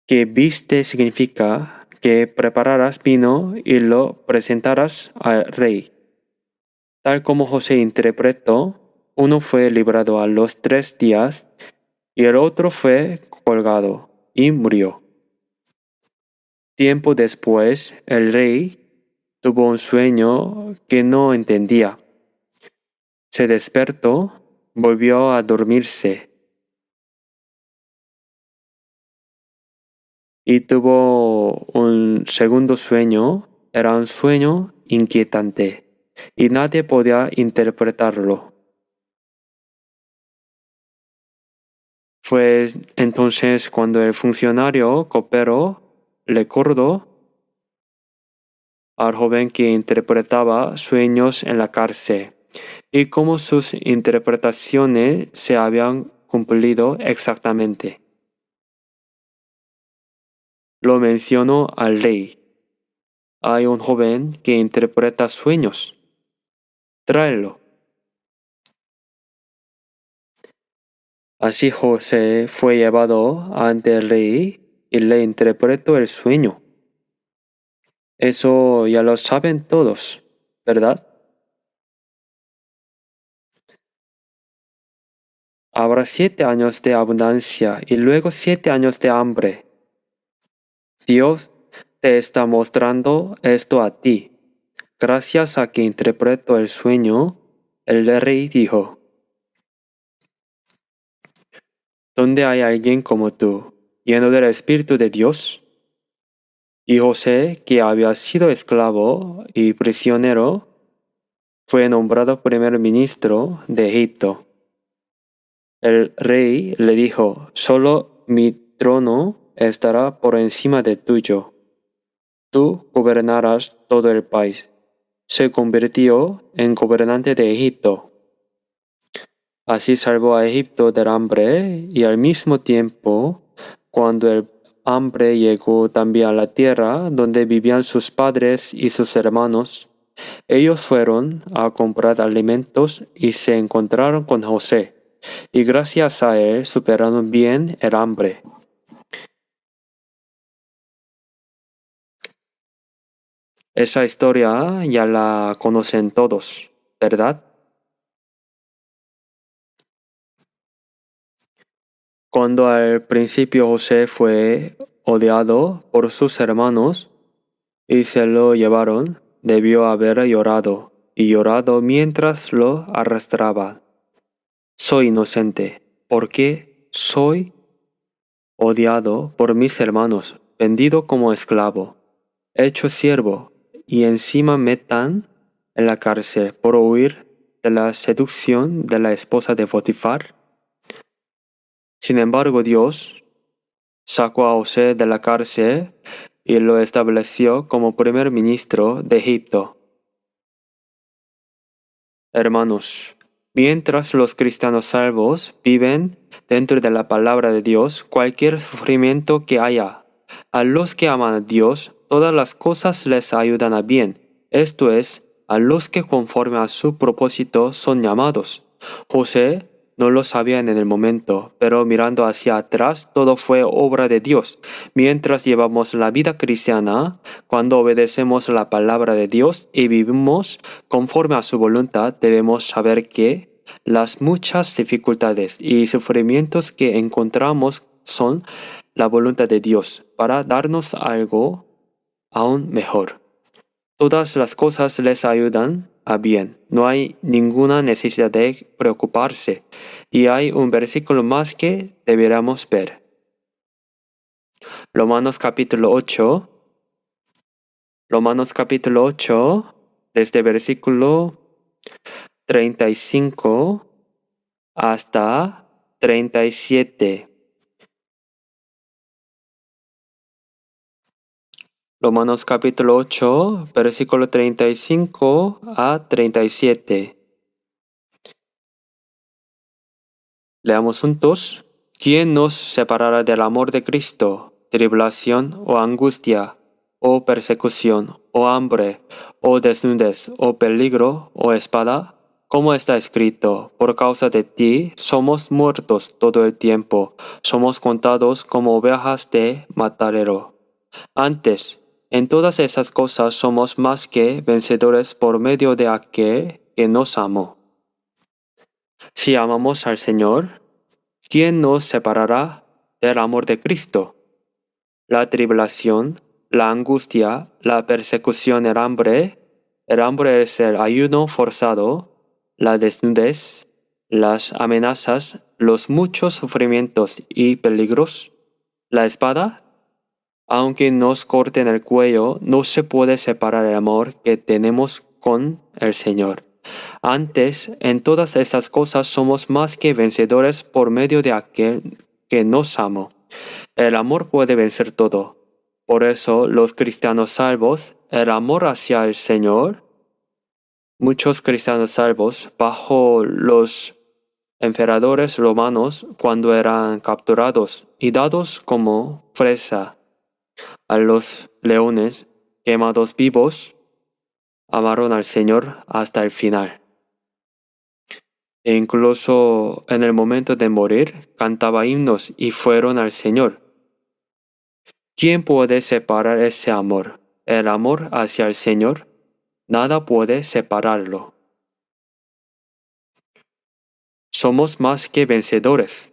que viste significa que prepararás vino y lo presentarás al rey. Tal como José interpretó, uno fue librado a los 3 días y el otro fue colgado y murió. Tiempo después, el rey tuvo un sueño que no entendía. Se despertó volvió a dormirse y tuvo un segundo sueño. Era un sueño inquietante y nadie podía interpretarlo. Fue entonces cuando el funcionario copero le recordó al joven que interpretaba sueños en la cárcel y cómo sus interpretaciones se habían cumplido exactamente. Lo mencionó al rey. Hay un joven que interpreta sueños. Tráelo. Así José fue llevado ante el rey y le interpretó el sueño. Eso ya lo saben todos, ¿verdad? Habrá 7 años de abundancia y luego 7 años de hambre. Dios te está mostrando esto a ti. Gracias a que interpretó el sueño, el rey dijo: ¿Dónde hay alguien como tú, lleno del Espíritu de Dios? Y José, que había sido esclavo y prisionero, fue nombrado primer ministro de Egipto. El rey le dijo: Solo mi trono estará por encima del tuyo. Tú gobernarás todo el país. Se convirtió en gobernante de Egipto. Así salvó a Egipto del hambre y al mismo tiempo, cuando el hambre llegó también a la tierra donde vivían sus padres y sus hermanos, ellos fueron a comprar alimentos y se encontraron con José, y gracias a él superaron bien el hambre. Esa historia ya la conocen todos, ¿verdad? Cuando al principio José fue odiado por sus hermanos y se lo llevaron, debió haber llorado y llorado mientras lo arrastraba. Soy inocente. ¿Por qué soy odiado por mis hermanos, vendido como esclavo, hecho siervo y encima metan en la cárcel por huir de la seducción de la esposa de Potifar? Sin embargo, Dios sacó a José de la cárcel y lo estableció como primer ministro de Egipto. Hermanos, mientras los cristianos salvos viven dentro de la palabra de Dios, cualquier sufrimiento que haya, a los que aman a Dios, todas las cosas les ayudan a bien. Esto es, a los que conforme a su propósito son llamados. José no lo sabía en el momento, pero mirando hacia atrás todo fue obra de Dios. Mientras llevamos la vida cristiana, cuando obedecemos la palabra de Dios y vivimos conforme a su voluntad, debemos saber que las muchas dificultades y sufrimientos que encontramos son la voluntad de Dios para darnos algo aún mejor. Todas las cosas les ayudan a bien. No hay ninguna necesidad de preocuparse. Y hay un versículo más que deberíamos ver. Romanos capítulo 8. Romanos capítulo 8, desde versículo 35 hasta 37. Romanos capítulo 8, versículo 35 a 37. Leamos juntos. ¿Quién nos separará del amor de Cristo? ¿Tribulación o angustia, o persecución, o hambre, o desnudez, o peligro, o espada? Como está escrito, por causa de ti somos muertos todo el tiempo, somos contados como ovejas de matadero. Antes, en todas esas cosas somos más que vencedores por medio de aquel que nos amó. Si amamos al Señor, ¿quién nos separará del amor de Cristo? La tribulación, la angustia, la persecución, el hambre es el ayuno forzado, la desnudez, las amenazas, los muchos sufrimientos y peligros. La espada, aunque nos corte en el cuello, no se puede separar el amor que tenemos con el Señor. Antes, en todas estas cosas somos más que vencedores por medio de aquel que nos amó. El amor puede vencer todo. Por eso, los cristianos salvos, el amor hacia el Señor, muchos cristianos salvos, bajo los emperadores romanos, cuando eran capturados y dados como presa a los leones, quemados vivos, amaron al Señor hasta el final. E incluso en el momento de morir, cantaba himnos y fueron al Señor. ¿Quién puede separar ese amor? El amor hacia el Señor, nada puede separarlo. Somos más que vencedores.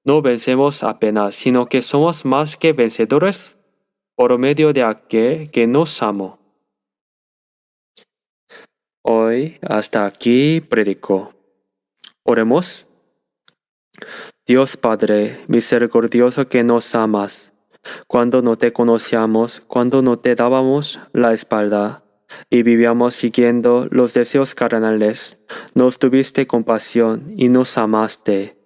No vencemos apenas, sino que somos más que vencedores por medio de aquel que nos amó. Hoy hasta aquí predico. Oremos. Dios Padre, misericordioso que nos amas, cuando no te conocíamos, cuando no te dábamos la espalda y vivíamos siguiendo los deseos carnales, nos tuviste compasión y nos amaste.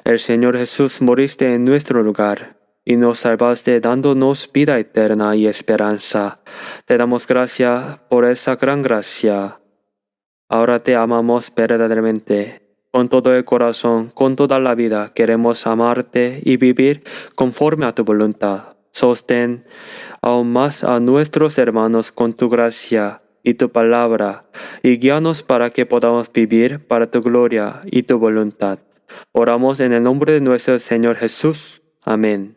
El Señor Jesús moriste en nuestro lugar y nos salvaste dándonos vida eterna y esperanza. Te damos gracias por esa gran gracia. Ahora te amamos verdaderamente. Con todo el corazón, con toda la vida, queremos amarte y vivir conforme a tu voluntad. Sostén aún más a nuestros hermanos con tu gracia y tu palabra, y guíanos para que podamos vivir para tu gloria y tu voluntad. Oramos en el nombre de nuestro Señor Jesús. Amén.